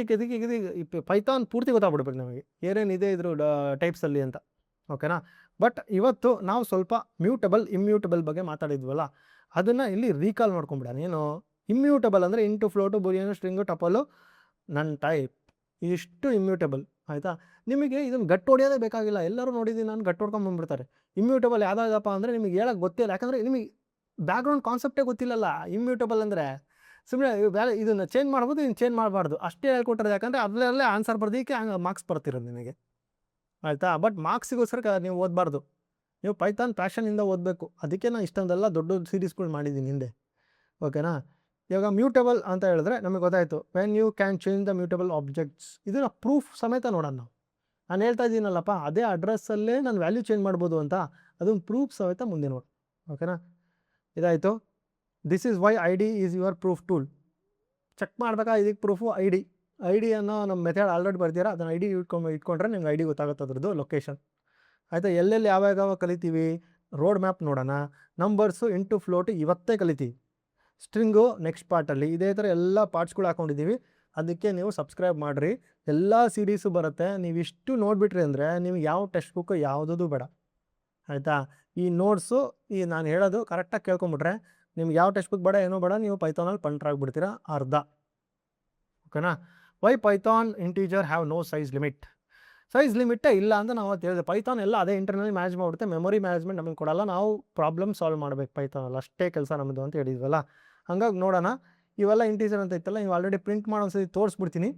ಪೈಥಾನ್ ಪೂರ್ತಿ ಗೊತ್ತಾಗ್ಬಿಡ್ಬೇಕು ನಮಗೆ ಏನೇನಿದೆ ಇದ್ರ ಟೈಪ್ಸಲ್ಲಿ ಅಂತ. ಓಕೆನಾ. ಬಟ್ ಇವತ್ತು ನಾವು ಸ್ವಲ್ಪ ಮ್ಯೂಟಬಲ್, ಇಮ್ಮ್ಯೂಟಬಲ್ ಬಗ್ಗೆ ಮಾತಾಡಿದ್ವಲ್ಲ, ಅದನ್ನು ಇಲ್ಲಿ ರೀಕಾಲ್ ಮಾಡ್ಕೊಂಬಿಡೋಣ. ಏನು ಇಮ್ಮ್ಯೂಟಬಲ್ ಅಂದರೆ ಇಂಟು, ಫ್ಲೋಟು, ಬೂಲಿಯನ್, ಸ್ಟ್ರಿಂಗು, ಟಪಲ್ಲು, ನನ್ ಟೈಪ್, ಇಷ್ಟು ಇಮ್ಮ್ಯೂಟಬಲ್ ಆಯಿತಾ. ನಿಮಗೆ ಇದನ್ನು ಗಟ್ಟು ಹೊಡೆಯೋದೇ ಬೇಕಾಗಿಲ್ಲ. ಎಲ್ಲರೂ ನೋಡಿದ್ದೀನಿ ನಾನು, ಗಟ್ಟು ಹೊಡ್ಕೊಂಬಂದ್ಬಿಡ್ತಾರೆ. ಇಮ್ಮ್ಯೂಟಬಲ್ ಯಾವುದಾದಪ್ಪ ಅಂದರೆ ನಿಮಗೆ ಹೇಳೋಕ್ಕೆ ಗೊತ್ತಿಲ್ಲ. ಯಾಕಂದರೆ ನಿಮಗೆ ಬ್ಯಾಕ್ಗ್ರೌಂಡ್ ಕಾನ್ಸೆಪ್ಟೇ ಗೊತ್ತಿಲ್ಲಲ್ಲ. ಇಮ್ಮ್ಯೂಟಬಲ್ ಅಂದರೆ ಸುಮ್ಮನೆ ಇದನ್ನು ಚೇಂಜ್ ಮಾಡ್ಬೋದು, ಇದನ್ನು ಚೇಂಜ್ ಮಾಡಬಾರ್ದು ಅಷ್ಟೇ ಹೇಳ್ಕೊಟ್ರೆ. ಯಾಕಂದರೆ ಅದರಲ್ಲೇ ಆನ್ಸರ್ ಬರ್ದಕ್ಕೆ ಹಂಗೆ ಮಾರ್ಕ್ಸ್ ಬರ್ತಿರೋದು ನಿಮಗೆ ಆಯಿತಾ. ಬಟ್ ಮಾರ್ಕ್ಸಿಗೋಸ್ಕರ ನೀವು ಓದಬಾರ್ದು. ನೀವು ಪೈಥಾನ್ ಪ್ಯಾಷನಿಂದ ಓದಬೇಕು. ಅದಕ್ಕೆ ನಾನು ಇಷ್ಟೊಂದೆಲ್ಲ ದೊಡ್ಡ ಸೀರೀಸ್ಗಳು ಮಾಡಿದ್ದೀನಿ ಹಿಂದೆ. ಓಕೆನಾ. ಇವಾಗ ಮ್ಯೂಟಬಲ್ ಅಂತ ಹೇಳಿದ್ರೆ ನಮಗೆ ಗೊತ್ತಾಯಿತು. When you can change the mutable objects, ಇದನ್ನು ಪ್ರೂಫ್ ಸಮೇತ ನೋಡೋಣ ನಾವು. ನಾನು ಹೇಳ್ತಾ ಇದ್ದೀನಲ್ಲಪ್ಪ, ಅದೇ ಅಡ್ರೆಸ್ಸಲ್ಲೇ ನಾನು ವ್ಯಾಲ್ಯೂ ಚೇಂಜ್ ಮಾಡ್ಬೋದು ಅಂತ, ಅದೊಂದು ಪ್ರೂಫ್ ಸಮೇತ ಮುಂದೆ ನೋಡಿ. ಓಕೆನಾ. ಇದಾಯಿತು. This is why I D is your proof tool. Check ಮಾಡಬೇಕಾ ಇದಕ್ಕೆ ಪ್ರೂಫು ಐ ಡಿ ಅನ್ನೋ ನಮ್ಮ ಮೆಥಡ್ ಆಲ್ರೆಡಿ ಬರ್ತೀರಾ, ಅದನ್ನು ಐ ಡಿ ಇಟ್ಕೊಂಡ್ರೆ ನಿಮ್ಗೆ ಐ ಡಿ ಗೊತ್ತಾಗುತ್ತೆ ಅದ್ರದ್ದು ಲೊಕೇಶನ್ ಆಯಿತಾ. ಎಲ್ಲೆಲ್ಲಿ ಯಾವಾಗ ಕಲಿತೀವಿ, ರೋಡ್ ಮ್ಯಾಪ್ ನೋಡೋಣ. ನಂಬರ್ಸು ಇಂಟು ಫ್ಲೋಟು ಇವತ್ತೇ ಕಲಿತೀವಿ. ಸ್ಟ್ರಿಂಗು ನೆಕ್ಸ್ಟ್ ಪಾರ್ಟಲ್ಲಿ. ಇದೇ ಥರ ಎಲ್ಲ ಪಾರ್ಟ್ಸ್ಗಳು ಹಾಕ್ಕೊಂಡಿದ್ದೀವಿ. ಅದಕ್ಕೆ ನೀವು ಸಬ್ಸ್ಕ್ರೈಬ್ ಮಾಡಿರಿ, ಎಲ್ಲ ಸೀರೀಸು ಬರುತ್ತೆ. ನೀವು ಇಷ್ಟು ನೋಡಿಬಿಟ್ರಿ ಅಂದರೆ ನಿಮ್ಗೆ ಯಾವ ಟೆಕ್ಸ್ಟ್ ಬುಕ್ಕು ಯಾವುದೂ ಬೇಡ ಆಯಿತಾ. ಈ ನೋಟ್ಸು ನಾನು ಹೇಳೋದು ಕರೆಕ್ಟಾಗಿ ಕೇಳ್ಕೊಂಬಿಟ್ರೆ ನಿಮ್ಗೆ ಯಾವ ಟೆಕ್ಸ್ಟ್ ಬುಕ್ ಬೇಡ, ಏನೂ ಬೇಡ, ನೀವು ಪೈಥಾನಲ್ಲಿ ಪಂಟ್ರಾಗ್ಬಿಡ್ತೀರಾ ಅರ್ಧ. ಓಕೆನಾ. Why python integer have no size limit. Size ಲಿಮಿಟೇ ಇಲ್ಲ ಅಂತ ನಾವು ಅವತ್ತು ಹೇಳಿದೆ. ಪೈಥಾನ್ ಎಲ್ಲ ಅದೇ ಇಂಟರ್ನಲಿ ಮ್ಯಾನೇಜ್ ಮಾಡಿಬಿಡುತ್ತೆ, ಮೆಮೊರಿ ಮ್ಯಾನೇಜ್ಮೆಂಟ್ ನಮಗೆ ಕೊಡಲ್ಲ, ನಾವು ಪ್ರಾಬ್ಲಮ್ ಸಾಲ್ವ್ ಮಾಡಬೇಕು ಪೈಥಾನಲ್ಲಿ, ಅಷ್ಟೇ ಕೆಲಸ ನಮ್ಮದು ಅಂತ ಹೇಳಿದ್ವಲ್ಲ. ಹಂಗಾಗಿ ನೋಡೋಣ. ಇವೆಲ್ಲ ಇಂಟೀಜರ್ ಅಂತ ಇತ್ತಲ್ಲ, ನೀವು ಆಲ್ರೆಡಿ ಪ್ರಿಂಟ್ ಮಾಡೋ ಒಂದ್ಸತಿ ತೋರಿಸ್ಬಿಡ್ತೀನಿ.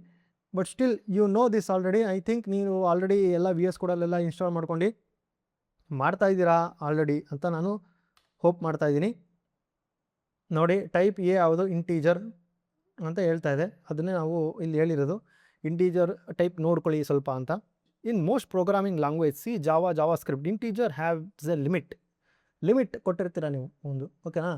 But still you know this already. I think ನೀವು ಆಲ್ರೆಡಿ ಎಲ್ಲ VS ಕೋಡಲ್ಲೆಲ್ಲ ಇನ್ಸ್ಟಾಲ್ ಮಾಡ್ಕೊಂಡು ಮಾಡ್ತಾ ಇದ್ದೀರಾ ಆಲ್ರೆಡಿ ಅಂತ ನಾನು ಹೋಪ್ ಮಾಡ್ತಾ ಇದ್ದೀನಿ. ನೋಡಿ, ಟೈಪ್ ಎ ಯಾವುದು ಇಂಟೀಜರ್ ಅಂತ ಹೇಳ್ತಾ ಇದೆ, ಅದನ್ನೇ ನಾವು ಇಲ್ಲಿ ಹೇಳಿರೋದು. ಇಂಟೀಜರ್ ಟೈಪ್ ನೋಡ್ಕೊಳ್ಳಿ ಸ್ವಲ್ಪ ಅಂತ. In most programming language C JavaScript integer haves a limit ಕೊಟ್ಟಿರ್ತೀರ ನೀವು ಒಂದು, ಓಕೆನಾ.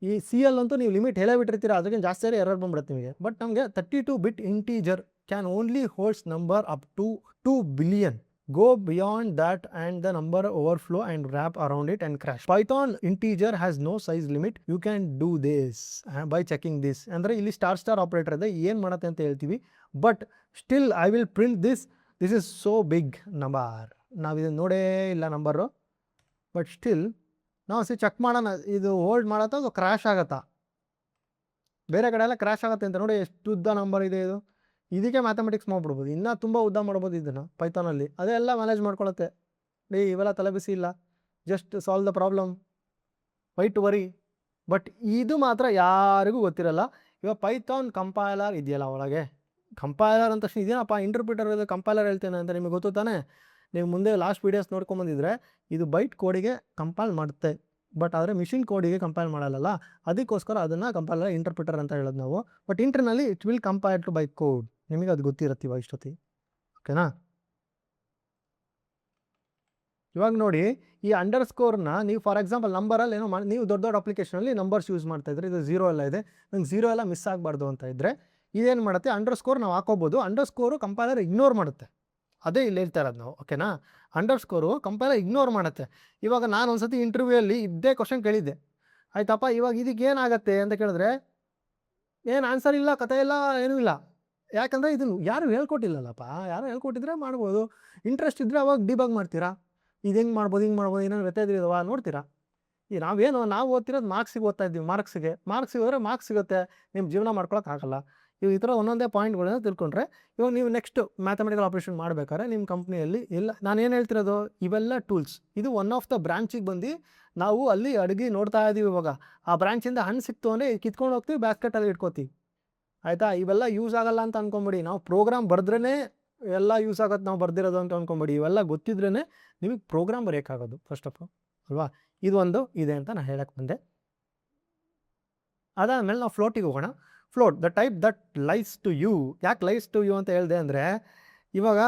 ಈ CL ಅಂತೂ ನೀವು ಲಿಮಿಟ್ ಹೇಳೇ ಬಿಟ್ಟಿರ್ತೀರ, ಅದಕ್ಕೆ ಜಾಸ್ತಿ ಎರರ್ ಬಂದ್ಬಿಡುತ್ತೆ ನಿಮಗೆ. ಬಟ್ ನಮಗೆ 32 bit integer can only holds number up to 2 billion. Go beyond that and the number overflow and wrap around it and crash. Python integer has no size limit. You can do this by checking this. ಅಂದರೆ ಇಲ್ಲಿ star operator ಇದೆ, ಏನು ಮಾಡುತ್ತೆ ಅಂತ ಹೇಳ್ತೀವಿ. But still I will print this is so big number. ನಾವು ಇದನ್ನು ನೋಡೇ ಇಲ್ಲ ನಂಬರು. ಬಟ್ ಸ್ಟಿಲ್ ನಾವು ಚೆಕ್ ಮಾಡೋಣ, ಇದು ಹೋಲ್ಡ್ ಮಾಡತ್ತಾ ಅದು ಕ್ರ್ಯಾಶ್ ಆಗುತ್ತಾ. ಬೇರೆ ಕಡೆ ಎಲ್ಲ ಕ್ರ್ಯಾಶ್ ಆಗುತ್ತೆ ಅಂತ ನೋಡಿ, ಎಷ್ಟು ಉದ್ದ ನಂಬರ್ ಇದೆ ಇದು. ಇದಕ್ಕೆ ಮ್ಯಾಥಮೆಟಿಕ್ಸ್ ಮಾಡ್ಬಿಡ್ಬೋದು, ಇನ್ನೂ ತುಂಬ ಉದ್ದ ಮಾಡ್ಬೋದು ಇದನ್ನು ಪೈಥಾನಲ್ಲಿ. ಅದೆಲ್ಲ ಮ್ಯಾನೇಜ್ ಮಾಡ್ಕೊಳತ್ತೆ. ಇವೆಲ್ಲ ತಲೆಬಿಸಿ ಇಲ್ಲ, just solve the problem, why to worry. But ಇದು ಮಾತ್ರ ಯಾರಿಗೂ ಗೊತ್ತಿರಲ್ಲ. ಇವಾಗ ಪೈಥಾನ್ ಕಂಪೈಲರ್ ಇದೆಯಲ್ಲ ಒಳಗೆ, ಕಂಪೈಲರ್ ಅಂತ ತಕ್ಷಣ ಇದೇನಪ್ಪ ಇಂಟರ್ಪ್ರಿಟರ್ ಇದೆ ಕಂಪೈಲರ್ ಹೇಳ್ತೇನೆ ಅಂತ ನಿಮಗೆ ಗೊತ್ತು ತಾನೆ. ನೀವು ಮುಂದೆ ಲಾಸ್ಟ್ ವೀಡಿಯೋಸ್ ನೋಡ್ಕೊಂಬಂದಿದ್ರೆ ಇದು ಬೈಟ್ ಕೋಡಿಗೆ ಕಂಪೈಲ್ ಮಾಡುತ್ತೆ, ಬಟ್ ಆದರೆ ಮಿಷಿನ್ ಕೋಡಿಗೆ ಕಂಪೈಲ್ ಮಾಡಲ್ಲ. ಅದಕ್ಕೋಸ್ಕರ ಅದನ್ನು ಕಂಪೈಲರ್ ಇಂಟರ್ಪ್ರಿಟರ್ ಅಂತ ಹೇಳೋದು ನಾವು. But internally it will compile to byte code. ನಿಮಗೆ ಅದು ಗೊತ್ತಿರುತ್ತೆ ಇವಾಗ ಇಷ್ಟೊತ್ತಿ, ಓಕೆನಾ. ಇವಾಗ ನೋಡಿ, ಈ ಅಂಡರ್ಸ್ಕೋರ್ನ ನೀವು ಫಾರ್ ಎಕ್ಸಾಂಪಲ್ ನಂಬರಲ್ಲಿ ಏನೋ ನೀವು ದೊಡ್ಡ ಅಪ್ಲಿಕೇಶನಲ್ಲಿ ನಂಬರ್ಸ್ ಯೂಸ್ ಮಾಡ್ತಾ ಇದ್ರೆ, ಇದು 0 ಎಲ್ಲ ಇದೆ, ನಂಗೆ 0 ಎಲ್ಲ ಮಿಸ್ ಆಗಬಾರ್ದು ಅಂತ ಇದ್ದರೆ ಇದೇನು ಮಾಡುತ್ತೆ, ಅಂಡರ್ಸ್ಕೋರ್ ನಾವು ಹಾಕೋಬೋದು. ಅಂಡರ್ಸ್ಕೋರು ಕಂಪೈಲರ್ ಇಗ್ನೋರ್ ಮಾಡುತ್ತೆ. ಅದೇ ಇಲ್ಲಿ ಹೇಳ್ತಾ ಇರೋದು ನಾವು, ಓಕೆನಾ. ಅಂಡರ್ಸ್ಕೋರು ಕಂಪೈಲರ್ ಇಗ್ನೋರ್ ಮಾಡುತ್ತೆ. ಇವಾಗ ನಾನು ಒಂದ್ಸತಿ ಇಂಟರ್ವ್ಯೂಯಲ್ಲಿ ಇದ್ದೇ ಕ್ವಶನ್ ಕೇಳಿದ್ದೆ, ಆಯ್ತಪ್ಪ. ಇವಾಗ ಇದಕ್ಕೆ ಏನಾಗುತ್ತೆ ಅಂತ ಕೇಳಿದ್ರೆ ಏನು ಆನ್ಸರ್ ಇಲ್ಲ, ಕಥೆ ಇಲ್ಲ, ಏನೂ ಇಲ್ಲ. ಯಾಕಂದರೆ ಇದನ್ನು ಯಾರು ಹೇಳ್ಕೊಟ್ಟಿಲ್ಲಲ್ಲಪ್ಪ. ಯಾರು ಹೇಳ್ಕೊಟ್ಟಿದ್ರೆ ಮಾಡ್ಬೋದು. ಇಂಟ್ರೆಸ್ಟ್ ಇದ್ದರೆ ಅವಾಗ ಡಿಬಗ್ ಮಾಡ್ತೀರಾ, ಇದು ಹಿಂಗೆ ಮಾಡ್ಬೋದು, ಏನೇನು ವ್ಯತ್ಯಾಸ ನೋಡ್ತೀರಾ. ಈ ನಾವು ಓದ್ತಿರೋದು ಮಾರ್ಕ್ಸಿಗೆ ಓದ್ತಾ ಇದ್ದೀವಿ. ಮಾರ್ಕ್ಸಿಗೆ ಹೋದರೆ ಮಾರ್ಕ್ಸ್ ಸಿಗುತ್ತೆ, ನಿಮ್ಮ ಜೀವನ ಮಾಡ್ಕೊಳಕ್ಕಾಗಲ್ಲ. ಇವು ಈ ಥರ ಒಂದೊಂದೇ ಪಾಯಿಂಟ್ಗಳನ್ನ ತಿಳ್ಕೊಂಡ್ರೆ ಇವಾಗ ನೀವು ನೆಕ್ಸ್ಟ್ ಮ್ಯಾಥಮೆಟಿಕಲ್ ಆಪ್ರೇಷನ್ ಮಾಡ್ಬೇಕಾದ್ರೆ ನಿಮ್ಮ ಕಂಪ್ನಿಯಲ್ಲಿ ಇಲ್ಲ. ನಾನೇನು ಹೇಳ್ತಿರೋದು, ಇವೆಲ್ಲ ಟೂಲ್ಸ್, ಇದು ಒನ್ ಆಫ್ ದ ಬ್ರಾಂಚಿಗೆ ಬಂದು ನಾವು ಅಲ್ಲಿ ಅಡುಗೆ ನೋಡ್ತಾ ಇದ್ದೀವಿ. ಇವಾಗ ಆ ಬ್ರಾಂಚಿಂದ ಹಣ್ಣು ಸಿಕ್ತು ಅಂದರೆ ಕಿತ್ಕೊಂಡು ಹೋಗ್ತೀವಿ, ಬ್ಯಾಸ್ಕೆಟಲ್ಲಿ ಇಟ್ಕೋತೀವಿ, ಆಯಿತಾ. ಇವೆಲ್ಲ ಯೂಸ್ ಆಗಲ್ಲ ಅಂತ ಅಂದ್ಕೊಂಬಿಡಿ. ನಾವು ಪ್ರೋಗ್ರಾಮ್ ಬರೆದ್ರೇ ಎಲ್ಲ ಯೂಸ್ ಆಗೋದು, ನಾವು ಬರ್ದಿರೋದು ಅಂತ ಅಂದ್ಕೊಂಬಿಡಿ. ಇವೆಲ್ಲ ಗೊತ್ತಿದ್ರೇ ನಿಮಗೆ ಪ್ರೋಗ್ರಾಮ್ ಬರೆಯೋಕ್ಕಾಗೋದು ಫಸ್ಟ್ ಆಫ್ ಆಲ್, ಅಲ್ವಾ. ಇದು ಒಂದು ಇದೆ ಅಂತ ನಾನು ಹೇಳಕ್ಕೆ ಬಂದೆ. ಅದಾದಮೇಲೆ ನಾವು ಫ್ಲೋಟಿಗೆ ಹೋಗೋಣ. Float the type that lies to you. ಯಾಕೆ ಲೈಸ್ ಟು ಯು ಅಂತ ಹೇಳಿದೆ ಅಂದರೆ, ಇವಾಗ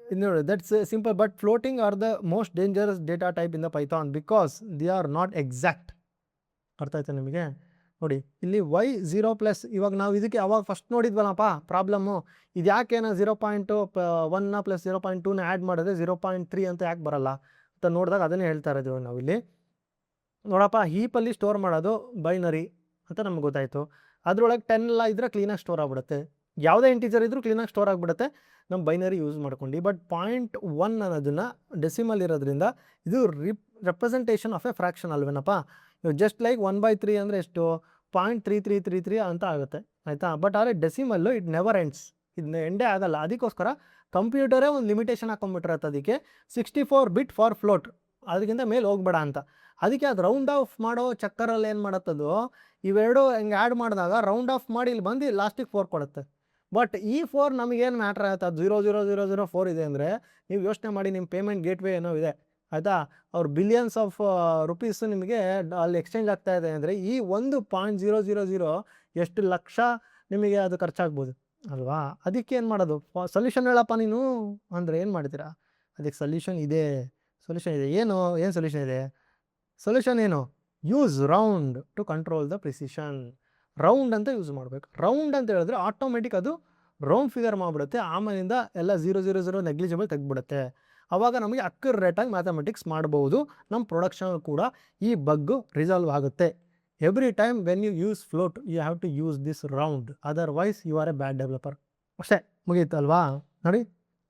ಇದು ನೋಡಿ, that's simple. But floating are the most dangerous data type in the Python because they are not exact. ಅರ್ಥ ಆಯ್ತಾ ನಿಮಗೆ? ನೋಡಿ, ಇಲ್ಲಿ y0+. ಇವಾಗ ನಾವು ಇದಕ್ಕೆ ಅವಾಗ ಫಸ್ಟ್ ನೋಡಿದ್ವಲ್ಲಪ್ಪ ಪ್ರಾಬ್ಲಮ್ಮು, ಇದು ಯಾಕೇನೋ 0.1 + 0.2ನ ಆ್ಯಡ್ ಮಾಡಿದ್ರೆ 0.3 ಅಂತ ಯಾಕೆ ಬರಲ್ಲ ಅಂತ ನೋಡಿದಾಗ ಅದನ್ನೇ ಹೇಳ್ತಾ ಇರೋದು ನಾವು ಇಲ್ಲಿ. ನೋಡಪ್ಪ, ಹೀಪಲ್ಲಿ ಸ್ಟೋರ್ ಮಾಡೋದು ಬೈನರಿ ಅಂತ ನಮ್ಗೆ ಗೊತ್ತಾಯಿತು. ಅದರೊಳಗೆ 10 ಎಲ್ಲ ಇದ್ದರೆ ಕ್ಲೀನಾಗಿ ಸ್ಟೋರ್ ಆಗಿಬಿಡುತ್ತೆ. ಯಾವುದೇ ಇಂಟೀಜರ್ ಇದ್ದರೂ ಕ್ಲೀನಾಗಿ ಸ್ಟೋರ್ ಆಗಿಬಿಡುತ್ತೆ ನಮ್ಮ ಬೈನರಿ ಯೂಸ್ ಮಾಡ್ಕೊಂಡು. ಬಟ್ 0.1 ಅನ್ನೋದನ್ನು ಡೆಸಿಮಲ್ ಇರೋದ್ರಿಂದ ಇದು ರೆಪ್ರೆಸೆಂಟೇಷನ್ ಆಫ್ ಎ ಫ್ರ್ಯಾಕ್ಷನ್ ಅಲ್ವೇನಪ್ಪ. ಜಸ್ಟ್ ಲೈಕ್ 1/3 ಅಂದರೆ ಎಷ್ಟು, 0.3333 ಅಂತ ಆಗುತ್ತೆ, ಆಯಿತಾ. ಬಟ್ ಆದರೆ ಡೆಸಿಮಲ್ಲು ಇಟ್ ನೆವರ್ ಎಂಡ್ಸ್, ಇದು ಎಂಡೇ ಆಗಲ್ಲ. ಅದಕ್ಕೋಸ್ಕರ ಕಂಪ್ಯೂಟರೇ ಒಂದು ಲಿಮಿಟೇಷನ್ ಹಾಕೊಂಡ್ಬಿಟ್ಟಿರತ್ತೆ ಅದಕ್ಕೆ, 64 ಬಿಟ್ ಫಾರ್ ಫ್ಲೋಟ್, ಅದಕ್ಕಿಂತ ಮೇಲೆ ಹೋಗ್ಬೇಡ ಅಂತ. ಅದಕ್ಕೆ ಅದು ರೌಂಡ್ ಆಫ್ ಮಾಡೋ ಚಕ್ಕರಲ್ಲಿ ಏನು ಮಾಡುತ್ತದು, ಇವೆರಡು ಹಿಂಗೆ ಆ್ಯಡ್ ಮಾಡಿದಾಗ ರೌಂಡ್ ಆಫ್ ಮಾಡಿ ಇಲ್ಲಿ ಬಂದು ಲಾಸ್ಟಿಗೆ 4 ಕೊಡುತ್ತೆ. ಬಟ್ ಈ 4 ನಮಗೇನು ಮ್ಯಾಟ್ರ್ ಆಗುತ್ತೆ, ಅದು 0.0004 ಇದೆ ಅಂದರೆ ನೀವು ಯೋಚನೆ ಮಾಡಿ, ನಿಮ್ಮ ಪೇಮೆಂಟ್ ಗೇಟ್ವೇ ಏನೋ ಇದೆ, ಆಯಿತಾ. ಅವ್ರು ಬಿಲಿಯನ್ಸ್ ಆಫ್ ರುಪೀಸು ನಿಮಗೆ ಅಲ್ಲಿ ಎಕ್ಸ್ಚೇಂಜ್ ಆಗ್ತಾ ಇದೆ ಅಂದರೆ ಈ ಒಂದು 0.000 ಎಷ್ಟು ಲಕ್ಷ ನಿಮಗೆ ಅದು ಖರ್ಚಾಗ್ಬೋದು ಅಲ್ವಾ. ಅದಕ್ಕೆ ಏನು ಮಾಡೋದು, ಸೊಲ್ಯೂಷನ್ ಹೇಳಪ್ಪ ನೀನು ಅಂದರೆ ಏನು ಮಾಡ್ತೀರಾ. ಅದಕ್ಕೆ ಸೊಲ್ಯೂಷನ್ ಇದೆ. ಏನು ಸೊಲ್ಯೂಷನ್ ಇದೆ? ಸೊಲ್ಯೂಷನ್ ಏನು? Use round two control the precision. Round ಅಂತ ಯೂಸ್ ಮಾಡಬೇಕು. ರೌಂಡ್ ಅಂತ ಹೇಳಿದ್ರೆ ಆಟೋಮೆಟಿಕ್ ಅದು ರೌಂಡ್ ಫಿಗರ್ ಮಾಡಿಬಿಡುತ್ತೆ. ಆಮೇಲಿಂದ ಎಲ್ಲ 0.00 ನೆಗ್ಲಿಜಿಬಲ್ ತೆಗೆದ್ಬಿಡುತ್ತೆ. ಆವಾಗ ನಮಗೆ ಅಕ್ಯುರೇಟಾಗಿ ಮ್ಯಾಥಮೆಟಿಕ್ಸ್ ಮಾಡ್ಬೋದು. ನಮ್ಮ ಪ್ರೊಡಕ್ಷನ್ ಕೂಡ ಈ ಬಗ್ಗು ರಿಸಾಲ್ವ್ ಆಗುತ್ತೆ. Every time when you use float you have to use this round, otherwise you are a bad developer. ಅಷ್ಟೇ, ಮುಗೀತಲ್ವಾ. ನೋಡಿ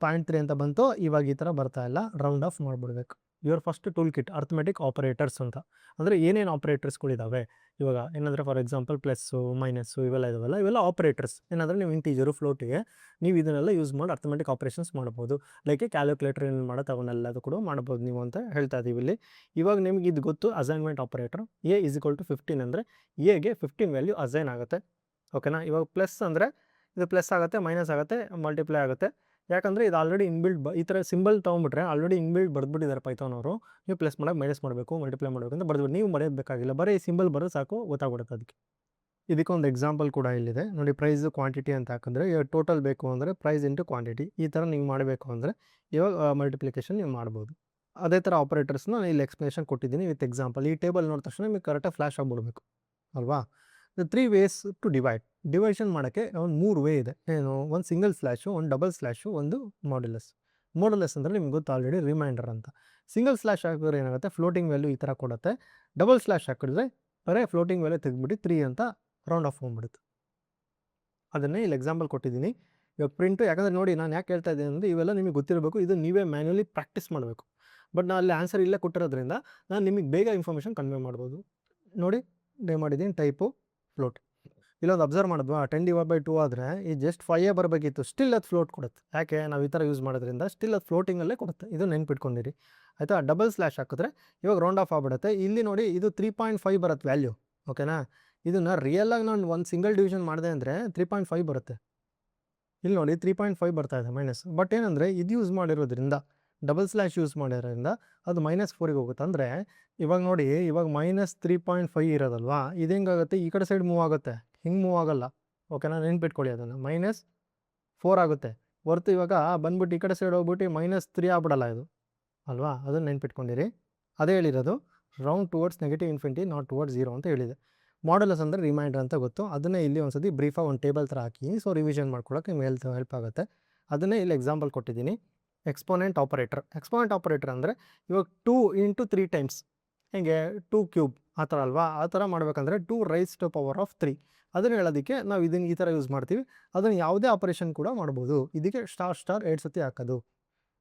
0.3 ಅಂತ ಬಂತು. ಇವಾಗ ಈ ಥರ ಬರ್ತಾ ಇಲ್ಲ, ರೌಂಡ್ ಆಫ್ ಮಾಡಿಬಿಡ್ಬೇಕು. Your first tool kit arithmetic operators ಅಂತ. ಅಂದರೆ ಏನೇನು ಆಪರೇಟರ್ಸ್ಗಳಿದ್ದಾವೆ ಇವಾಗ ಏನಂದರೆ ಫಾರ್ ಎಕ್ಸಾಂಪಲ್ ಪ್ಲಸ್ಸು ಮೈನಸ್ಸು ಇವೆಲ್ಲ ಇದಾವಲ್ಲ, ಇವೆಲ್ಲ ಆಪರೇಟರ್ಸ್. ಏನಂದರೆ ನೀವು ಇಂಟೀಜರು ಫ್ಲೋಟಿಗೆ ನೀವು ಇದನ್ನೆಲ್ಲ ಯೂಸ್ ಮಾಡಿ ಅರ್ಥಮೆಟಿಕ್ ಆಪರೇಷನ್ಸ್ ಮಾಡ್ಬೋದು. ಲೈಕ್ ಕ್ಯಾಲ್ಕುಲೇಟರ್ ಏನು ಮಾಡೋದು ಅವನ್ನೆಲ್ಲದು ಕೂಡ ಮಾಡ್ಬೋದು ನೀವು ಅಂತ ಹೇಳ್ತಾ ಇದ್ದೀವಿ ಇಲ್ಲಿ. ಇವಾಗ ನಿಮ್ಗೆ ಇದು ಗೊತ್ತು assignment operator A is equal to 15 ಅಂದರೆ ಎಗೆ 15 ವ್ಯಾಲ್ಯೂ ಅಸೈನ್ ಆಗುತ್ತೆ. ಓಕೆನಾ. ಇವಾಗ ಪ್ಲಸ್ ಅಂದರೆ ಇದು ಪ್ಲಸ್ ಆಗುತ್ತೆ, ಮೈನಸ್ ಆಗುತ್ತೆ, ಮಲ್ಟಿಪ್ಲೈ ಆಗುತ್ತೆ. ಯಾಕಂದರೆ ಇದು ಆಲ್ರೆಡಿ ಇನ್ಬಿಲ್ಡ್ ಈ ಥರ ಸಿಂಬಲ್ ತೊಗೊಂಬಿಟ್ರೆ ಆಲ್ರೆಡಿ ಇನ್ಬಿಲ್ಡ್ ಬರೆದ್ಬಿಟ್ಟಿದ್ದಾರೆ ಪೈಥಾನ್ ಅವರು. ನೀವು ಪ್ಲಸ್ ಮಾಡೋಕೆ ಮೈನಸ್ ಮಾಡಬೇಕು, ಮಲ್ಟಿಪ್ಲೈ ಮಾಡಬೇಕು ಅಂತ ಬರೆದ್ಬಿಟ್ಟು ನೀವು ಬರೆಯಬೇಕಾಗಿಲ್ಲ, ಬರೀ ಸಿಂಬಲ್ ಬರೋದು ಸಾಕು, ಗೊತ್ತಾಗ್ಬಿಡುತ್ತೆ ಅದಕ್ಕೆ. ಇದಕ್ಕೊಂದು ಎಕ್ಸಾಂಪಲ್ ಕೂಡ ಇಲ್ಲಿದೆ ನೋಡಿ. ಪ್ರೈಸ್ ಕ್ವಾಂಟಿಟಿ ಅಂತ ಹಾಕಿದ್ರೆ ಟೋಟಲ್ ಬೇಕು ಅಂದರೆ ಪ್ರೈಸ್ ಇಂಟು ಕ್ವಾಂಟಿಟಿ ಈ ಥರ ನೀವು ಮಾಡಬೇಕು ಅಂದರೆ ಇವಾಗ ಮಲ್ಟಿಪ್ಲಿಕೇಶನ್ ನೀವು ಮಾಡ್ಬೋದು. ಅದೇ ಥರ ಆಪರೇಟರ್ಸ್ನ ನಾನು ಇಲ್ಲಿ ಎಕ್ಸ್ಪ್ಲನೇಷನ್ ಕೊಟ್ಟಿದ್ದೀನಿ ವಿತ್ ಎಕ್ಸಾಂಪಲ್. ಈ ಟೇಬಲ್ ನೋಡಿದ ತಕ್ಷಣ ನಿಮಗೆ ಕರೆಕ್ಟಾಗಿ ಫ್ಲ್ಯಾಶ್ ಆಗಿಬಿಡ್ಬೇಕು ಅಲ್ವಾ. ದ 3 ways ಟು ಡಿವೈಷನ್ ಮಾಡೋಕ್ಕೆ ಒಂದು 3 ವೇ ಇದೆ. ಏನು, ಒಂದು ಸಿಂಗಲ್ ಸ್ಲ್ಯಾಶು, ಒಂದು ಡಬಲ್ ಸ್ಲ್ಯಾಶು, ಒಂದು ಮಾಡ್ಯುಲಸ್. ಮಾಡ್ಯುಲಸ್ ಅಂದರೆ ನಿಮ್ಗೆ ಗೊತ್ತು ಆಲ್ರೆಡಿ ರಿಮೈಂಡರ್ ಅಂತ. ಸಿಂಗಲ್ ಸ್ಲ್ಯಾಶ್ ಹಾಕಿದ್ರೆ ಏನಾಗುತ್ತೆ, ಫ್ಲೋಟಿಂಗ್ ವ್ಯಾಲ್ಯೂ ಈ ಥರ ಕೊಡುತ್ತೆ. ಡಬಲ್ ಸ್ಲ್ಯಾಶ್ ಹಾಕಿದ್ರೆ ಬರೀ ಫ್ಲೋಟಿಂಗ್ ವ್ಯಾಲ್ಯೂ ತೆಗೆದ್ಬಿಟ್ಟು 3 ಅಂತ ರೌಂಡ್ ಆಫ್ ಹೋಗ್ಬಿಡುತ್ತೆ. ಅದನ್ನೇ ಇಲ್ಲಿ ಎಕ್ಸಾಂಪಲ್ ಕೊಟ್ಟಿದ್ದೀನಿ. ಇವಾಗ ಪ್ರಿಂಟು, ಯಾಕಂದರೆ ನೋಡಿ ನಾನು ಯಾಕೆ ಹೇಳ್ತಾ ಇದ್ದೀನಿ ಅಂದರೆ ಇವೆಲ್ಲ ನಿಮಗೆ ಗೊತ್ತಿರಬೇಕು, ಇದು ನೀವೇ ಮ್ಯಾನ್ಯಲಿ ಪ್ರಾಕ್ಟೀಸ್ ಮಾಡಬೇಕು. ಬಟ್ ನಾನು ಅಲ್ಲಿ ಆನ್ಸರ್ ಇಲ್ಲೇ ಕೊಟ್ಟಿರೋದ್ರಿಂದ ನಾನು ನಿಮಗೆ ಬೇಗ ಇನ್ಫಾರ್ಮೇಷನ್ ಕನ್ವೆ ಮಾಡ್ಬೋದು. ನೋಡಿ ಡೇ ಮಾಡಿದ್ದೀನಿ ಟೈಪು ಫ್ಲೋಟ್. ಇಲ್ಲೊಂದು ಅಬ್ಸರ್ವ್ ಮಾಡಿದ್ವಾ 10/2 ಆದರೆ ಈ ಜಸ್ಟ್ 5 ಬರಬೇಕಿತ್ತು, ಸ್ಟಿಲ್ ಅದು ಫ್ಲೋಟ್ ಕೊಡುತ್ತೆ. ಯಾಕೆ, ನಾವು ಈ ಥರ ಯೂಸ್ ಮಾಡೋದ್ರಿಂದ ಸ್ಟಿಲ್ ಅದು ಫ್ಲೋಟಿಂಗಲ್ಲೇ ಕೊಡುತ್ತೆ. ಇದು ನೆನ್ಪಿಟ್ಕೊಂಡಿರಿ ಆಯಿತಾ. ಡಬಲ್ ಸ್ಲ್ಯಾಶ್ ಹಾಕಿದ್ರೆ ಇವಾಗ ರೌಂಡ್ ಆಫ್ ಆಗ್ಬಿಡುತ್ತೆ. ಇಲ್ಲಿ ನೋಡಿ ಇದು 3.5 ಬರುತ್ತೆ ವ್ಯಾಲ್ಯೂ. ಓಕೆನಾ. ಇದನ್ನು ರಿಯಲಾಗಿ ನಾನು ಒಂದು ಸಿಂಗಲ್ ಡಿವಿಷನ್ ಮಾಡಿದೆ ಅಂದರೆ 3.5 ಬರುತ್ತೆ. ಇಲ್ಲಿ ನೋಡಿ 3.5 ಬರ್ತಾ ಇದೆ ಮೈನಸ್. ಬಟ್ ಏನಂದರೆ ಇದು ಯೂಸ್ ಮಾಡಿರೋದ್ರಿಂದ, ಡಬಲ್ ಸ್ಲ್ಯಾಶ್ ಯೂಸ್ ಮಾಡಿರೋದ್ರಿಂದ ಅದು -4ಗೆ ಹೋಗುತ್ತೆ. ಅಂದರೆ ಇವಾಗ ನೋಡಿ, ಇವಾಗ -3.5 ಇರೋದಲ್ವಾ, ಇದು ಹೆಂಗಾಗುತ್ತೆ, ಈ ಕಡೆ ಸೈಡ್ ಮೂವ್ ಆಗುತ್ತೆ, ಹಿಂಗೆ ಮೂವ್ ಆಗೋಲ್ಲ. ಓಕೆನಾ, ನೆನ್ಪಿಟ್ಕೊಳ್ಳಿ ಅದನ್ನು. -4 ಆಗುತ್ತೆ ಹೊರತು ಇವಾಗ ಬಂದ್ಬಿಟ್ಟು ಈ ಕಡೆ ಸೈಡ್ ಹೋಗ್ಬಿಟ್ಟು -3 ಆಗ್ಬಿಡಲ್ಲ ಇದು ಅಲ್ವಾ. ಅದನ್ನು ನೆನ್ಪಿಟ್ಕೊಂಡಿರಿ. ಅದೇ ಹೇಳಿರೋದು round towards negative infinity not towards 0 ಅಂತ ಹೇಳಿದೆ. ಮಾಡ್ಯುಲಸ್ ಅಂದರೆ ರಿಮೈಂಡರ್ ಅಂತ ಗೊತ್ತು. ಅದನ್ನೇ ಇಲ್ಲಿ ಒಂದು ಸತಿ ಬ್ರೀಫಾಗಿ ಒಂದು ಟೇಬಲ್ ಥರ ಹಾಕಿ ಸೊ ರಿವಿಷನ್ ಮಾಡ್ಕೊಳ್ಳೋಕೆ ನಿಮ್ಗೆ ಹೆಲ್ಪ್ ಆಗುತ್ತೆ. ಅದನ್ನೇ ಇಲ್ಲಿ ಎಕ್ಸಾಂಪಲ್ ಕೊಟ್ಟಿದ್ದೀನಿ. ಎಕ್ಸ್ಪೋನೆಂಟ್ ಆಪರೇಟರ್ ಅಂದರೆ ಇವಾಗ 2 × 3 ಟೈಮ್ಸ್, ಹೆಂಗೆ 2 ಕ್ಯೂಬ್ ಆ ಥರ ಅಲ್ವಾ. ಆ ಥರ ಮಾಡಬೇಕಂದ್ರೆ 2 raised to power of 3 ಅದನ್ನು ಹೇಳೋದಕ್ಕೆ ನಾವು ಇದನ್ನು ಈ ಥರ ಯೂಸ್ ಮಾಡ್ತೀವಿ. ಅದನ್ನು ಯಾವುದೇ ಆಪರೇಷನ್ ಕೂಡ ಮಾಡ್ಬೋದು. ಇದಕ್ಕೆ ಸ್ಟಾರ್ 2 ಸತಿ ಹಾಕೋದು.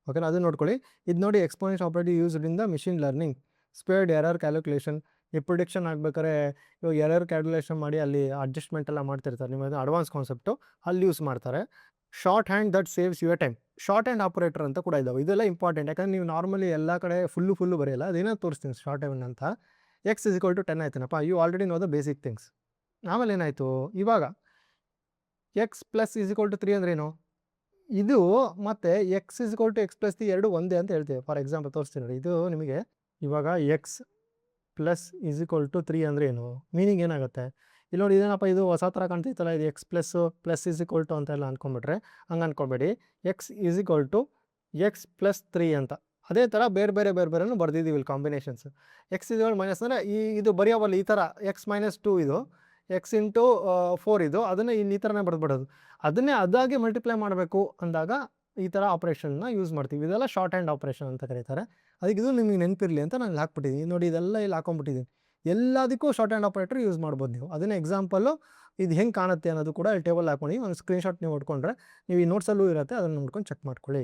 ಓಕೆನಾ, ಅದನ್ನು ನೋಡ್ಕೊಳ್ಳಿ. ಇದು ನೋಡಿ exponent operator used in the machine learning, squared error calculation. ಈ ಪ್ರಿಡಿಕ್ಷನ್ ಆಗಬೇಕಾದ್ರೆ ಇವಾಗ ಎರರ್ ಕ್ಯಾಲ್ಕುಲೇಷನ್ ಮಾಡಿ ಅಲ್ಲಿ ಅಡ್ಜಸ್ಟ್ಮೆಂಟ್ ಎಲ್ಲ ಮಾಡ್ತಿರ್ತಾರೆ, ನಿಮ್ಮದು ಅಡ್ವಾನ್ಸ್ ಕಾನ್ಸೆಪ್ಟು ಅಲ್ಲಿ ಯೂಸ್ ಮಾಡ್ತಾರೆ. Short hand that saves your time, short hand operator ಅಂತ ಕೂಡ ಇದ್ದಾವೆ. ಇದೆಲ್ಲ ಇಂಪಾರ್ಟೆಂಟ್, ಯಾಕಂದರೆ ನೀವು ನಾರ್ಮಲಿ ಎಲ್ಲ ಕಡೆ ಫುಲ್ಲು ಬರೆಯಲ್ಲ. ಅದೇನೋ ತೋರಿಸ್ತೀನಿ ಶಾರ್ಟ್ ಹ್ಯಾಂಡ್ ಅಂತ. x = 10 ಆಯ್ತೇನಪ್ಪ, you already know the basic things. ಆಮೇಲೆ ಏನಾಯಿತು, ಇವಾಗ x + 3 ಅಂದ್ರೇನು, ಇದು ಮತ್ತು x = x + 3 ಎರಡು ಒಂದೇ ಅಂತ ಹೇಳ್ತೀವಿ. ಫಾರ್ ಎಕ್ಸಾಂಪಲ್ ತೋರಿಸ್ತೀನಿ ನೋಡಿ. ಇದು ನಿಮಗೆ ಇವಾಗ x + 3 ಅಂದರೆ ಏನು, ಮೀನಿಂಗ್ ಏನಾಗುತ್ತೆ ಇಲ್ಲಿ ನೋಡಿ. ಇದೇನಪ್ಪ ಇದು ಹೊಸ ಥರ ಕಾಣ್ತೈತಲ್ಲ, ಇದು x + ಅಂತೆಲ್ಲ ಅಂದ್ಕೊಂಬಿಟ್ರೆ ಹಂಗೆ ಅಂದ್ಕೊಬೇಡಿ. x = x + 3 ಅಂತ. ಅದೇ ಥರ ಬೇರೆ ಬರ್ದಿದ್ದೀವಿ ಇಲ್ಲಿ ಕಾಂಬಿನೇಷನ್ಸ್. x - ಅಂದರೆ ಇದು ಬರೆಯೋವಲ್ಲ ಈ ಥರ x - 2 ಇದು, x × 4 ಇದು, ಅದನ್ನೇ ಈ ಥರನೇ ಬರೆದ್ಬಿಡೋದು. ಅದನ್ನೇ ಅದಾಗಿ ಮಲ್ಟಿಪ್ಲೈ ಮಾಡಬೇಕು ಅಂದಾಗ ಈ ಥರ ಆಪ್ರೇಷನ್ನ ಯೂಸ್ ಮಾಡ್ತೀವಿ. ಇದೆಲ್ಲ ಶಾರ್ಟ್ ಹ್ಯಾಂಡ್ ಆಪ್ರೇಷನ್ ಅಂತ ಕರೀತಾರೆ. ಅದಕ್ಕೆ ಇದು ನಿಮಗೆ ನೆನಪಿರಲಿ ಅಂತ ನಾನು ಹಾಕ್ಬಿಟ್ಟಿದ್ದೀನಿ ನೋಡಿ. ಇದೆಲ್ಲ ಇಲ್ಲಿ ಹಾಕೊಂಡ್ಬಿಟ್ಟಿದ್ದೀನಿ. ಎಲ್ಲದಕ್ಕೂ ಶಾರ್ಟ್ ಹ್ಯಾಂಡ್ ಆಪರೇಟರ್ ಯೂಸ್ ಮಾಡ್ಬೋದು ನೀವು. ಅದನ್ನೇ ಎಕ್ಸಾಂಪಲ್ಲು ಇದು ಹೆಂಗೆ ಕಾಣುತ್ತೆ ಅನ್ನೋದು ಕೂಡ ಇಲ್ಲಿ ಟೇಬಲ್ ಹಾಕೊಂಡು ಒಂದು ಸ್ಕ್ರೀನ್ಶಾಟ್ ನೀವು ಹೊಡ್ಕೊಂಡ್ರೆ ನೀವು ಈ ನೋಟ್ಸಲ್ಲೂ ಇರುತ್ತೆ, ಅದನ್ನು ನೋಡ್ಕೊಂಡು ಚೆಕ್ ಮಾಡ್ಕೊಳ್ಳಿ.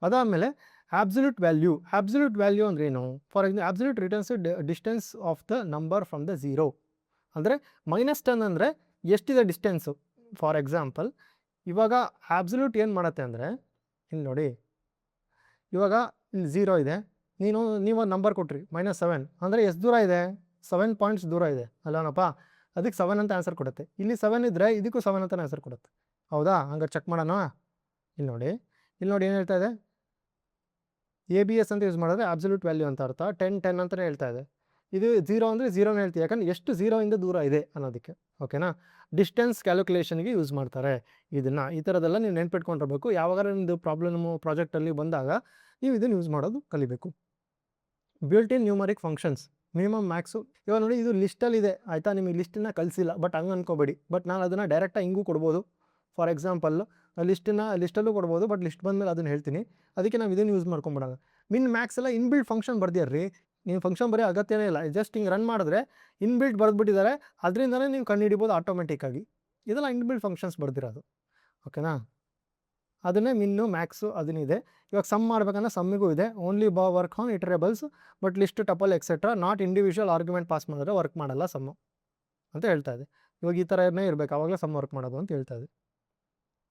ಅದಾದಮೇಲೆ ಆಬ್ಸಲ್ಯೂಟ್ ವ್ಯಾಲ್ಯೂ ಅಂದ್ರೆ ಏನು. For example absolute returns distance of the number from the 0. ಅಂದರೆ -10 ಅಂದರೆ ಎಷ್ಟಿದೆ ಡಿಸ್ಟೆನ್ಸು. ಫಾರ್ ಎಕ್ಸಾಂಪಲ್ ಇವಾಗ ಆಬ್ಸಲ್ಯೂಟ್ ಏನು ಮಾಡುತ್ತೆ ಅಂದರೆ ಇಲ್ಲಿ ನೋಡಿ, ಇವಾಗ ಇಲ್ಲಿ 0 ಇದೆ, ನೀವು ನಂಬರ್ ಕೊಟ್ರಿ -7 ಅಂದರೆ ಎಷ್ಟು ದೂರ ಇದೆ, 7 ಪಾಯಿಂಟ್ಸ್ ದೂರ ಇದೆ ಅಲ್ಲನಪ್ಪ. ಅದಕ್ಕೆ 7 ಅಂತ ಆನ್ಸರ್ ಕೊಡುತ್ತೆ. ಇಲ್ಲಿ 7 ಇದ್ದರೆ ಇದಕ್ಕೂ 7 ಅಂತ ಆನ್ಸರ್ ಕೊಡುತ್ತೆ. ಹೌದಾ, ಹಂಗಾರೆ ಚೆಕ್ ಮಾಡೋಣ. ಇಲ್ಲಿ ನೋಡಿ ಏನು ಹೇಳ್ತಾ ಇದೆ, ABS ಅಂತ ಯೂಸ್ ಮಾಡಿದ್ರೆ ಆಬ್ಸಲ್ಯೂಟ್ ವ್ಯಾಲ್ಯೂ ಅಂತ ಅರ್ಥ. 10 ಅಂತಲೇ ಹೇಳ್ತಾ ಇದೆ. ಇದು 0 ಅಂದರೆ 0ನೇ ಹೇಳ್ತೀವಿ, ಯಾಕಂದರೆ ಎಷ್ಟು 0 ಇಂದ ದೂರ ಇದೆ ಅನ್ನೋದಕ್ಕೆ. ಓಕೆನಾ. ಡಿಸ್ಟೆನ್ಸ್ ಕ್ಯಾಲ್ಕುಲೇಷನ್ಗೆ ಯೂಸ್ ಮಾಡ್ತಾರೆ ಇದನ್ನು. ಈ ಥರದ್ದೆಲ್ಲ ನೀವು ನೆನ್ಪಿಟ್ಕೊಂಡಿರ್ಬೇಕು. ಯಾವಾಗ ನಿಮ್ಮದು ಪ್ರಾಬ್ಲಮ್ಮು ಪ್ರಾಜೆಕ್ಟಲ್ಲಿ ಬಂದಾಗ ನೀವು ಇದನ್ನು ಯೂಸ್ ಮಾಡೋದು ಕಲಿಬೇಕು. Built in numeric functions, minimum max. ಇವಾಗ ನೋಡಿ ಇದು ಲಿಸ್ಟಲ್ಲಿದೆ ಆಯಿತಾ, ನಿಮಗೆ ಲಿಸ್ಟನ್ನು ಕಲಿಸಿಲ್ಲ, ಬಟ್ ಹಂಗೆ ಅನ್ಕೋಬೇಡಿ. ಬಟ್ ನಾನು ಅದನ್ನು ಡೈರೆಕ್ಟಾಗಿ ಹಿಂಗೂ ಕೊಡ್ಬೋದು. ಫಾರ್ ಎಕ್ಸಾಂಪಲ್ ಲಿಸ್ಟಲ್ಲೂ ಕೊಡ್ಬೋದು, ಬಟ್ ಲಿಸ್ಟ್ ಬಂದಮೇಲೆ ಅದನ್ನು ಹೇಳ್ತೀನಿ. ಅದಕ್ಕೆ ನಾವು ಇದನ್ನು ಯೂಸ್ ಮಾಡ್ಕೊಂಬಿಡೋಣ. ಮ್ಯಾಕ್ಸ್ ಎಲ್ಲ ಇನ್ಬಿಲ್ಟ್ ಫಂಕ್ಷನ್ ಬರ್ದಿರ್ರಿ. ನೀವು ಫಂಕ್ಷನ್ ಬರೆಯೋ ಅಗತ್ಯನೇ ಇಲ್ಲ. ಜಸ್ಟ್ ಹಿಂಗೆ ರನ್ ಮಾಡಿದ್ರೆ ಇನ್ಬಿಲ್ಟ್ ಬರೆದ್ಬಿಟ್ಟಿದ್ದಾರೆ, ಅದರಿಂದನೇ ನೀವು ಕಂಡುಹಿಡಿಬೋದು ಆಟೋಮೆಟಿಕ್ಕಾಗಿ. ಇದೆಲ್ಲ ಇನ್ಬಿಲ್ಟ್ ಫಂಕ್ಷನ್ಸ್ ಬರ್ದಿರೋದು. ಓಕೆನಾ. ಅದನ್ನೇ ಮಿನ್ನು ಮ್ಯಾಕ್ಸು ಅದನ್ನಿದೆ. ಇವಾಗ ಸಮ್ ಮಾಡ್ಬೇಕಂದ್ರೆ ಸಮ್ಮಿಗೂ ಇದೆ. Only work on iterables but list tuple etcetera not individual argument pass ಮಾಡಿದ್ರೆ ವರ್ಕ್ ಮಾಡಲ್ಲ ಸಮ್ಮು ಅಂತ ಹೇಳ್ತಾ ಇದೆ. ಇವಾಗ ಈ ಥರನೇ ಇರಬೇಕು, ಆವಾಗಲೇ ಸಮ್ ವರ್ಕ್ ಮಾಡೋದು ಅಂತ ಹೇಳ್ತಾ ಇದೆ.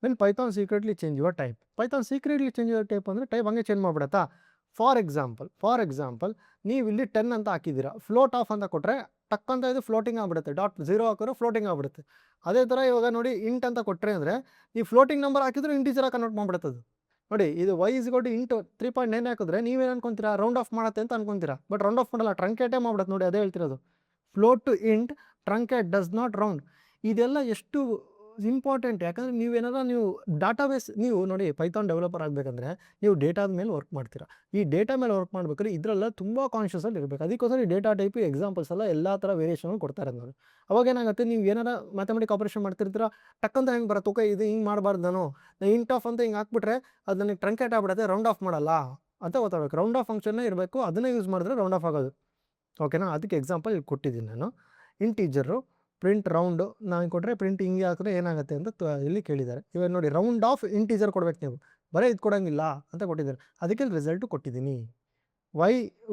Then Python secretly change your type. Python secretly change your type ಅಂದರೆ ಟೈಪ್ ಹಂಗೆ ಚೇಂಜ್ ಮಾಡಿಬಿಡತ್ತಾ. ಫಾರ್ ಎಕ್ಸಾಂಪಲ್ ನೀವು ಇಲ್ಲಿ 10 ಅಂತ ಹಾಕಿದ್ದೀರಾ, ಫ್ಲೋಟ್ ಆಫ್ ಅಂತ ಕೊಟ್ಟರೆ ಟಕ್ ಅಂತ ಇದು ಫ್ಲೋಟಿಂಗ್ ಆಗಿಬಿಡುತ್ತೆ. .0 ಹಾಕಿದ್ರೆ ಫ್ಲೋಟಿಂಗ್ ಆಗಿಬಿಡುತ್ತೆ. ಅದೇ ಥರ ಇವಾಗ ನೋಡಿ ಇಂಟ್ ಅಂತ ಕೊಟ್ಟರೆ ಅಂದರೆ ಈ ಫ್ಲೋಟಿಂಗ್ ನಂಬರ್ ಹಾಕಿದ್ರೆ ಇಂಟೀಜರ್ ಕನ್ವರ್ಟ್ ಮಾಡಿಬಿಡುತ್ತೆ ಅದು. ನೋಡಿ ಇದು y = ಇಂಟು 3.9 ಹಾಕಿದ್ರೆ ನೀವೇನು ಅನ್ಕೊಂತೀರಾ, ರೌಂಡ್ ಆಫ್ ಮಾಡುತ್ತೆ ಅಂತ ಅನ್ಕೊಂತೀರಾ. ಬಟ್ ರೌಂಡ್ ಆಫ್ ಮಾಡಲ್ಲ, ಟ್ರಂಕೇಟೇ ಮಾಡ್ಬಿಡುತ್ತೆ. ನೋಡಿ ಅದೇ ಹೇಳ್ತಿರೋದು, float to int truncate does not round. ಇದೆಲ್ಲ ಎಷ್ಟು ಇಂಪಾರ್ಟೆಂಟ್, ಯಾಕಂದರೆ ನೀವು ಡಾಟಾಬೇಸ್, ನೀವು ನೋಡಿ ಪೈಥಾನ್ ಡೆವಲಪರ್ ಆಗಬೇಕಂದ್ರೆ ನೀವು ಡೇಟಾದ ಮೇಲೆ ವರ್ಕ್ ಮಾಡ್ತೀರಾ. ಈ ಡೇಟಾ ಮೇಲೆ ವರ್ಕ್ ಮಾಡ್ಬೇಕಾದ್ರೆ ಇದರೆಲ್ಲ ತುಂಬ ಕಾನ್ಷಿಯಸಲ್ಲಿ ಇರಬೇಕು. ಅದಕ್ಕೋಸ್ಕರ ಈ ಡೇಟಾ ಟೈಪ್ ಎಕ್ಸಾಂಪಲ್ಸ್ ಎಲ್ಲ ಥರ ವೇರಿಯೇಷನ್ ಕೊಡ್ತಾರೆ ನೋಡಿ. ಅವಾಗ ಏನಾಗುತ್ತೆ, ನೀವು ಏನಾರ ಮ್ಯಾಥಮೆಟಿಕ್ ಆಪರೇಷನ್ ಮಾಡ್ತಿರ್ತೀರ, ಟಕ್ಕಂತ ಹೆಂಗೆ ಬರುತ್ತೆ, ಓಕೆ ಇದು ಹಿಂಗೆ ಮಾಡಬಾರ್ದು, ನಾನು ಇಂಟ್ ಆಫ್ ಅಂತ ಹಿಂಗೆ ಹಾಕ್ಬಿಟ್ರೆ ಅದು ನನಗೆ ಟ್ರಂಕೇಟ್ ಆಗ್ಬಿಡುತ್ತೆ, ರೌಂಡ್ ಆಫ್ ಮಾಡಲ್ಲ ಅಂತ ಗೊತ್ತಾಗಬೇಕು. ರೌಂಡ್ ಆಫ್ ಫಂಕ್ಷನ್ನೇ ಇರಬೇಕು, ಅದನ್ನೇ ಯೂಸ್ ಮಾಡಿದ್ರೆ ರೌಂಡ್ ಆಫ್ ಆಗೋದು. ಓಕೆನಾ, ಅದಕ್ಕೆ ಎಕ್ಸಾಂಪಲ್ ಇಲ್ಲಿ ಕೊಟ್ಟಿದ್ದೀನಿ ನಾನು. ಇಂಟೀಜರು ಪ್ರಿಂಟ್ ರೌಂಡು ನಾನು ಕೊಟ್ಟರೆ ಪ್ರಿಂಟ್ ಹಿಂಗೆ ಹಾಕಿದ್ರೆ ಏನಾಗುತ್ತೆ ಅಂತ ಇಲ್ಲಿ ಕೇಳಿದ್ದಾರೆ. ಇವಾಗ ನೋಡಿ ರೌಂಡ್ ಆಫ್ ಇಂಟೀಜರ್ ಕೊಡ್ಬೇಕು, ನೀವು ಬರೀ ಇದು ಕೊಡೋಂಗಿಲ್ಲ ಅಂತ ಕೊಟ್ಟಿದ್ದಾರೆ. ಅದಕ್ಕೆ ರಿಸಲ್ಟು ಕೊಟ್ಟಿದ್ದೀನಿ.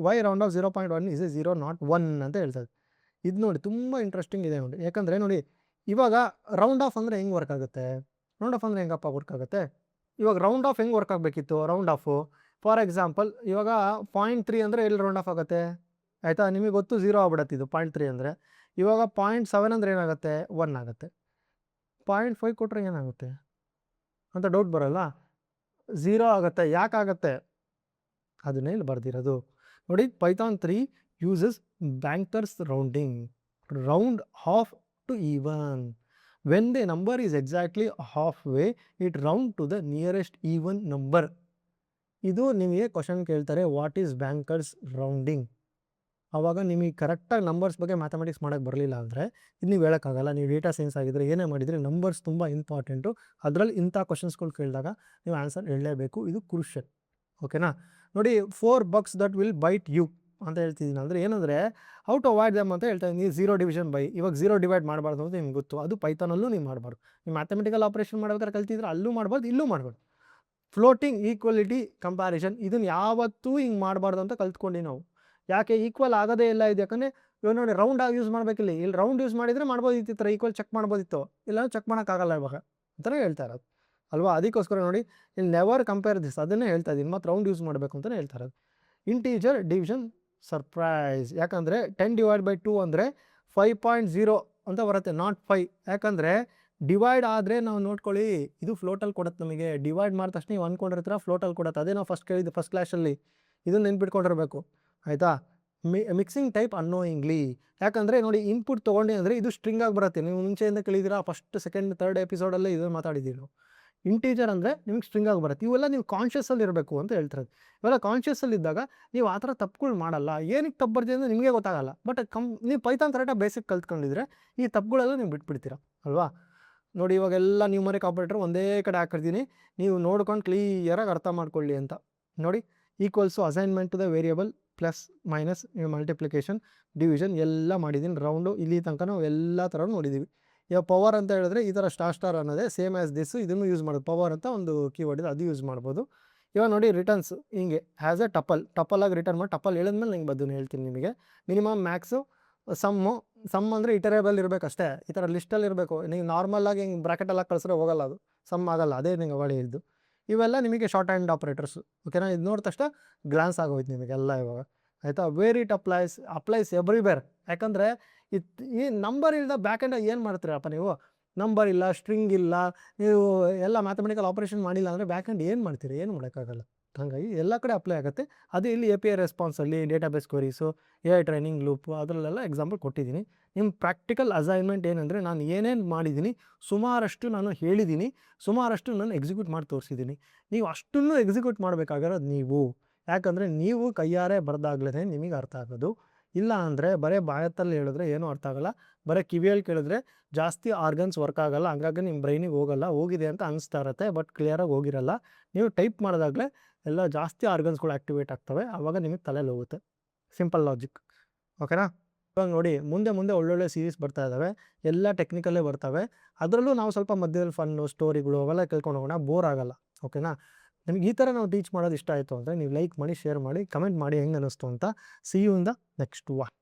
Why round off 0.1 is 0 not 1 ಅಂತ ಹೇಳ್ತಾರೆ. ಇದು ನೋಡಿ ತುಂಬ ಇಂಟ್ರೆಸ್ಟಿಂಗ್ ಇದೆ ನೋಡಿ. ಯಾಕಂದರೆ ನೋಡಿ ಇವಾಗ ರೌಂಡ್ ಆಫ್ ಅಂದರೆ ಹೆಂಗೆ ವರ್ಕ್ ಆಗುತ್ತೆ, ರೌಂಡ್ ಆಫ್ ಅಂದರೆ ಹೆಂಗಪ್ಪ ವರ್ಕ್ ಆಗುತ್ತೆ. ಇವಾಗ ರೌಂಡ್ ಆಫ್ ಹೆಂಗೆ ವರ್ಕ್ ಆಗಬೇಕಿತ್ತು, ರೌಂಡ್ ಆಫು ಫಾರ್ ಎಕ್ಸಾಂಪಲ್ ಇವಾಗ 0.3 ಅಂದರೆ ಎಲ್ಲಿ ರೌಂಡ್ ಆಫ್ ಆಗುತ್ತೆ ಆಯಿತಾ, ನಿಮಗೆ ಗೊತ್ತು 0 ಆಗ್ಬಿಡತ್ತೆ ಇದು 0.3 ಅಂದರೆ. ಇವಾಗ 0.7 ಅಂದರೆ ಏನಾಗುತ್ತೆ, 1 ಆಗುತ್ತೆ. 0.5 ಕೊಟ್ಟರೆ ಏನಾಗುತ್ತೆ ಅಂತ ಡೌಟ್ ಬರಲ್ಲ, 0 ಆಗುತ್ತೆ. ಯಾಕಾಗತ್ತೆ ಅದನ್ನೇ ಇಲ್ಲಿ ಬರ್ದಿರೋದು ನೋಡಿ. Python 3 uses bankers rounding, round half to even. When the number is exactly half way it round to the nearest even number. ಇದು ನಿಮಗೆ ಕ್ವಶನ್ ಕೇಳ್ತಾರೆ, ವಾಟ್ ಈಸ್ ಬ್ಯಾಂಕರ್ಸ್ ರೌಂಡಿಂಗ್. ಆವಾಗ ನಿಮಗೆ ಕರೆಕ್ಟಾಗಿ ನಂಬರ್ಸ್ ಬಗ್ಗೆ ಮ್ಯಾಥಮೆಟಿಕ್ಸ್ ಮಾಡೋಕ್ಕೆ ಬರಲಿಲ್ಲ ಅಂದರೆ ಇದು ನೀವು ಹೇಳೋಕ್ಕಾಗಲ್ಲ. ನೀವು ಡೇಟಾ ಸೈನ್ಸ್ ಆಗಿದ್ದರೆ ಏನೇ ಮಾಡಿದರೆ ನಂಬರ್ಸ್ ತುಂಬ ಇಂಪಾರ್ಟೆಂಟು. ಅದರಲ್ಲಿ ಇಂಥ ಕ್ವಶನ್ಸ್ಗಳು ಕೇಳಿದಾಗ ನೀವು ಆನ್ಸರ್ ಹೇಳಲೇಬೇಕು, ಇದು ಕ್ರೂಷಿಯಲ್. ಓಕೆನಾ. ನೋಡಿ 4 bugs that will bite you ಅಂತ ಹೇಳ್ತಿದ್ದೀನಿ. ಅಂದರೆ ಏನಂದರೆ ಹೌ ಟು ಅವಾಯ್ಡ್ ದಮ್ ಅಂತ ಹೇಳ್ತಾ ಇದ್ದೀನಿ. 0 division by, ಇವಾಗ 0 ಡಿವೈಡ್ ಮಾಡಬಾರ್ದು ಅಂತ ನಿಮ್ಗೆ ಗೊತ್ತು, ಅದು ಪೈಥಾನಲ್ಲೂ ನೀವು ಮಾಡಬಾರ್ದು. ನೀವು ಮ್ಯಾಥಮೆಟಿಕಲ್ ಆಪರೇಷನ್ ಮಾಡ್ಬೇಕಾದ್ರೆ ಕಲ್ತಿದ್ರೆ ಅಲ್ಲೂ ಮಾಡಬಾರ್ದು, ಇಲ್ಲೂ ಮಾಡಬಾರ್ದು. ಫ್ಲೋಟಿಂಗ್ ಈಕ್ವಲಿಟಿ ಕಂಪ್ಯಾರಿಸನ್ ಇದನ್ನು ಯಾವತ್ತೂ ಹಿಂಗೆ ಮಾಡಬಾರ್ದು ಅಂತ ಕಲ್ತ್ಕೊಂಡು ನಾವು. ಯಾಕೆ ಈಕ್ವಲ್ ಆಗೋದೇ ಇಲ್ಲ ಇದು, ಯಾಕಂದರೆ ಇವಾಗ ನೋಡಿ ರೌಂಡ್ ಆಗಿ ಯೂಸ್ ಮಾಡಬೇಕಿಲ್ಲ, ಇಲ್ಲಿ ರೌಂಡ್ ಯೂಸ್ ಮಾಡಿದರೆ ಮಾಡ್ಬೋದಿತ್ತು, ಈ ಥರ ಈಕ್ವಲ್ ಚೆಕ್ ಮಾಡ್ಬೋದಿತ್ತು, ಇಲ್ಲ ಚೆಕ್ ಮಾಡೋಕ್ಕಾಗಲ್ಲ ಇವಾಗ ಅಂತಲೇ ಹೇಳ್ತಾ ಇರೋದು ಅಲ್ವಾ. ಅದಕ್ಕೋಸ್ಕರ ನೋಡಿ ಇಲ್ಲಿ ನೆವರ್ ಕಂಪೇರ್ ದಿಸ್, ಅದನ್ನೇ ಹೇಳ್ತಾ ಇದ್ದೀನಿ, ಮತ್ತು ರೌಂಡ್ ಯೂಸ್ ಮಾಡಬೇಕು ಅಂತಲೇ ಹೇಳ್ತಾ ಇರೋದು. ಇಂಟೀಜರ್ ಡಿವಿಷನ್ ಸರ್ಪ್ರೈಸ್, ಯಾಕಂದರೆ 10/2 ಅಂದರೆ 5.0 ಅಂತ ಬರುತ್ತೆ, ನಾಟ್ 5. ಯಾಕಂದರೆ ಡಿವೈಡ್ ಆದರೆ ನಾವು ನೋಡ್ಕೊಳ್ಳಿ ಇದು ಫ್ಲೋಟಲ್ಲಿ ಕೊಡುತ್ತೆ ನಮಗೆ. ಡಿವೈಡ್ ಮಾಡಿದ ತಕ್ಷಣ ನೀವು ಅಂದ್ಕೊಂಡಿರ್ತೀರ ಫ್ಲೋಟಲ್ಲಿ ಕೊಡುತ್ತೆ, ಅದೇ ನಾವು ಫಸ್ಟ್ ಕೇಳಿದ್ದು ಫಸ್ಟ್ ಕ್ಲಾಸಲ್ಲಿ, ಇದನ್ನು ನೆನ್ಪಿಟ್ಕೊಂಡಿರಬೇಕು ಆಯಿತಾ. ಮಿಕ್ಸಿಂಗ್ ಟೈಪ್ ಅನ್ನೋಯಿಂಗ್ಲಿ, ಯಾಕಂದರೆ ನೋಡಿ ಇನ್ಪುಟ್ ತೊಗೊಂಡು ಅಂದರೆ ಇದು ಸ್ಟ್ರಿಂಗ್ ಆಗಿ ಬರುತ್ತೆ. ನೀವು ಮುಂಚೆಯಿಂದ ಕೇಳಿದ್ದೀರಾ, ಫಸ್ಟ್ ಸೆಕೆಂಡ್ ಥರ್ಡ್ ಎಪಿಸೋಡಲ್ಲೇ ಇದನ್ನು ಮಾತಾಡಿದ್ದೀವಿ ನಾವು. ಇಂಟೀಜರ್ ಅಂದರೆ ನಿಮಗೆ ಸ್ಟ್ರಿಂಗ್ ಆಗಿ ಬರುತ್ತೆ. ಇವೆಲ್ಲ ನೀವು ಕಾನ್ಷಿಯಸ್ಸಲ್ಲಿ ಇರಬೇಕು ಅಂತ ಹೇಳ್ತಾರೆ. ಇವೆಲ್ಲ ಕಾನ್ಷಿಯಸ್ಸಲ್ಲಿ ಇದ್ದಾಗ ನೀವು ಆ ಥರ ತಪ್ಪುಗಳು ಮಾಡಲ್ಲ. ಏನಕ್ಕೆ ತಪ್ಪು ಬರ್ತಿದೆ ಅಂದರೆ ನಿಮಗೆ ಗೊತ್ತಾಗಲ್ಲ. ಬಟ್ ನೀವು ಪೈಥಾನ್ ಕರೆಕ್ಟಾಗಿ ಬೇಸಿಕ್ ಕಲ್ತ್ಕೊಂಡಿದ್ರೆ ಈ ತಪ್ಪುಗಳೆಲ್ಲ ನೀವು ಬಿಟ್ಬಿಡ್ತೀರಾ ಅಲ್ವಾ. ನೋಡಿ ಇವಾಗೆಲ್ಲ ನ್ಯೂಮರಿಕ್ ಆಪರೇಟರ್ ಒಂದೇ ಕಡೆ ಹಾಕಿರ್ತೀನಿ, ನೀವು ನೋಡ್ಕೊಂಡು ಕ್ಲಿಯರಾಗಿ ಅರ್ಥ ಮಾಡ್ಕೊಳ್ಳಿ ಅಂತ. ನೋಡಿ equals assignment to the variable plus minus multiplication division ಎಲ್ಲ ಮಾಡಿದ್ದೀನಿ. ರೌಂಡು ಇಲ್ಲಿ ತನಕ ನಾವು ಎಲ್ಲ ಥರ ನೋಡಿದ್ದೀವಿ. ಇವಾಗ ಪವರ್ ಅಂತ ಹೇಳಿದ್ರೆ ಈ ಥರ ಸ್ಟಾರ್ ಅನ್ನೋದೇ ಸೇಮ್ ಆ್ಯಸ್ ದಿಸ್, ಇದನ್ನು ಯೂಸ್ ಮಾಡೋದು. ಪವರ್ ಅಂತ ಒಂದು ಕೀವರ್ಡ್ ಇದೆ, ಅದು ಯೂಸ್ ಮಾಡ್ಬೋದು. ಇವಾಗ ನೋಡಿ ರಿಟರ್ನ್ಸ್ ಹಿಂಗೆ ಹ್ಯಾಸ್ ಎ ಟಪಲ್ಲಾಗಿ ರಿಟರ್ನ್ ಮಾಡಿ, ಟಪಲ್ ಹೇಳಿದ್ಮೇಲೆ ನಂಗೆ ಬದನ್ನು ಹೇಳ್ತೀನಿ ನಿಮಗೆ. ಮಿನಿಮಮ್ ಮ್ಯಾಕ್ಸು ಸಮ್ ಅಂದರೆ ಇಟರೇಬಲ್ ಇರಬೇಕಷ್ಟೇ, ಈ ಥರ ಲಿಸ್ಟಲ್ಲಿ ಇರಬೇಕು. ನೀವು ನಾರ್ಮಲಾಗಿ ಹಿಂಗೆ ಬ್ರಾಕೆಟೆಲ್ಲ ಕಳಿಸ್ರೆ ಹೋಗಲ್ಲ, ಅದು ಸಮ್ ಆಗಲ್ಲ. ಅದೇ ನಿಮಗೆ ಅವಾಗಲೇ ಹೇಳಿದ್ದು. ಇವೆಲ್ಲ ನಿಮಗೆ ಶಾರ್ಟ್ ಹ್ಯಾಂಡ್ ಆಪ್ರೇಟರ್ಸು. ಓಕೆನಾ, ಇದು ನೋಡಿದ ತಕ್ಷಣ ಗ್ಲಾನ್ಸ್ ಆಗೋಯ್ತು ನಿಮಗೆಲ್ಲ ಇವಾಗ ಆಯಿತಾ. Where it applies everywhere. ಯಾಕಂದರೆ ಈ ನಂಬರ್ ಇಲ್ಲದ ಬ್ಯಾಕ್ ಎಂಡ್ ಏನು ಮಾಡ್ತೀರಪ್ಪ ನೀವು, ನಂಬರ್ ಇಲ್ಲ, ಸ್ಟ್ರಿಂಗ್ ಇಲ್ಲ, ನೀವು ಎಲ್ಲ ಮ್ಯಾಥಮೆಟಿಕಲ್ ಆಪರೇಷನ್ ಮಾಡಿಲ್ಲ ಅಂದರೆ ಬ್ಯಾಕ್ ಎಂಡ್ ಏನು ಮಾಡ್ತೀರಿ, ಏನು ಮಾಡೋಕ್ಕಾಗಲ್ಲ. ಹಾಗಾಗಿ ಎಲ್ಲ ಕಡೆ ಅಪ್ಲೈ ಆಗುತ್ತೆ. ಅದು ಇಲ್ಲಿ API ರೆಸ್ಪಾನ್ಸಲ್ಲಿ database queries, AI training loop ಅದರಲ್ಲೆಲ್ಲ ಎಕ್ಸಾಂಪಲ್ ಕೊಟ್ಟಿದ್ದೀನಿ. ನಿಮ್ಮ ಪ್ರಾಕ್ಟಿಕಲ್ ಅಸೈನ್ಮೆಂಟ್ ಏನಂದರೆ ನಾನು ಏನೇನು ಮಾಡಿದ್ದೀನಿ ಸುಮಾರಷ್ಟು ನಾನು ಹೇಳಿದ್ದೀನಿ, ಸುಮಾರಷ್ಟು ನಾನು ಎಕ್ಸಿಕ್ಯೂಟ್ ಮಾಡಿ ತೋರಿಸಿದ್ದೀನಿ. ನೀವು ಅಷ್ಟನ್ನು ಎಕ್ಸಿಕ್ಯೂಟ್ ಮಾಡಬೇಕಾಗಿರೋದು ನೀವು. ಯಾಕಂದರೆ ನೀವು ಕೈಯಾರೆ ಬರೆದಾಗ್ಲೇ ನಿಮಗೆ ಅರ್ಥ ಆಗೋದು. ಇಲ್ಲ ಅಂದರೆ ಬರೀ ಬಾಯತ್ತಲ್ಲಿ ಹೇಳಿದ್ರೆ ಏನೂ ಅರ್ಥ ಆಗೋಲ್ಲ, ಬರೀ ಕಿವಿಯಲ್ಲಿ ಕೇಳಿದ್ರೆ ಜಾಸ್ತಿ ಆರ್ಗನ್ಸ್ ವರ್ಕ್ ಆಗೋಲ್ಲ, ಹಂಗಾಗಿ ನಿಮ್ಮ ಬ್ರೈನಿಗೆ ಹೋಗಲ್ಲ. ಹೋಗಿದೆ ಅಂತ ಅನಿಸ್ತಾ ಇರುತ್ತೆ, ಬಟ್ ಕ್ಲಿಯರಾಗಿ ಹೋಗಿರಲ್ಲ. ನೀವು ಟೈಪ್ ಮಾಡಿದಾಗಲೇ ಎಲ್ಲ ಜಾಸ್ತಿ ಆರ್ಗನ್ಸ್ಗಳು ಆ್ಯಕ್ಟಿವೇಟ್ ಆಗ್ತವೆ, ಆವಾಗ ನಿಮಗೆ ತಲೆಯಲ್ಲಿ ಹೋಗುತ್ತೆ. Simple logic. ಓಕೆನಾ. ಇವಾಗ ನೋಡಿ ಮುಂದೆ ಒಳ್ಳೊಳ್ಳೆ ಸೀರೀಸ್ ಬರ್ತಾ ಇದ್ದಾವೆ, ಎಲ್ಲ ಟೆಕ್ನಿಕಲ್ಲೇ ಬರ್ತವೆ. ಅದರಲ್ಲೂ ನಾವು ಸ್ವಲ್ಪ ಮಧ್ಯದಲ್ಲಿ ಫನ್ನು ಸ್ಟೋರಿಗಳು ಅವೆಲ್ಲ ಕೇಳ್ಕೊಂಡು ಹೋಗೋಣ, ಬೋರ್ ಆಗೋಲ್ಲ ಓಕೆನಾ? ನಿಮ್ಗೆ ಈ ಥರ ನಾವು ಟೀಚ್ ಮಾಡೋದು ಇಷ್ಟ ಆಯಿತು ಅಂದರೆ ನೀವು ಲೈಕ್ ಮಾಡಿ, ಶೇರ್ ಮಾಡಿ, ಕಮೆಂಟ್ ಮಾಡಿ ಹೆಂಗೆ ಅನ್ನಿಸ್ತು ಅಂತ. See you in the next one.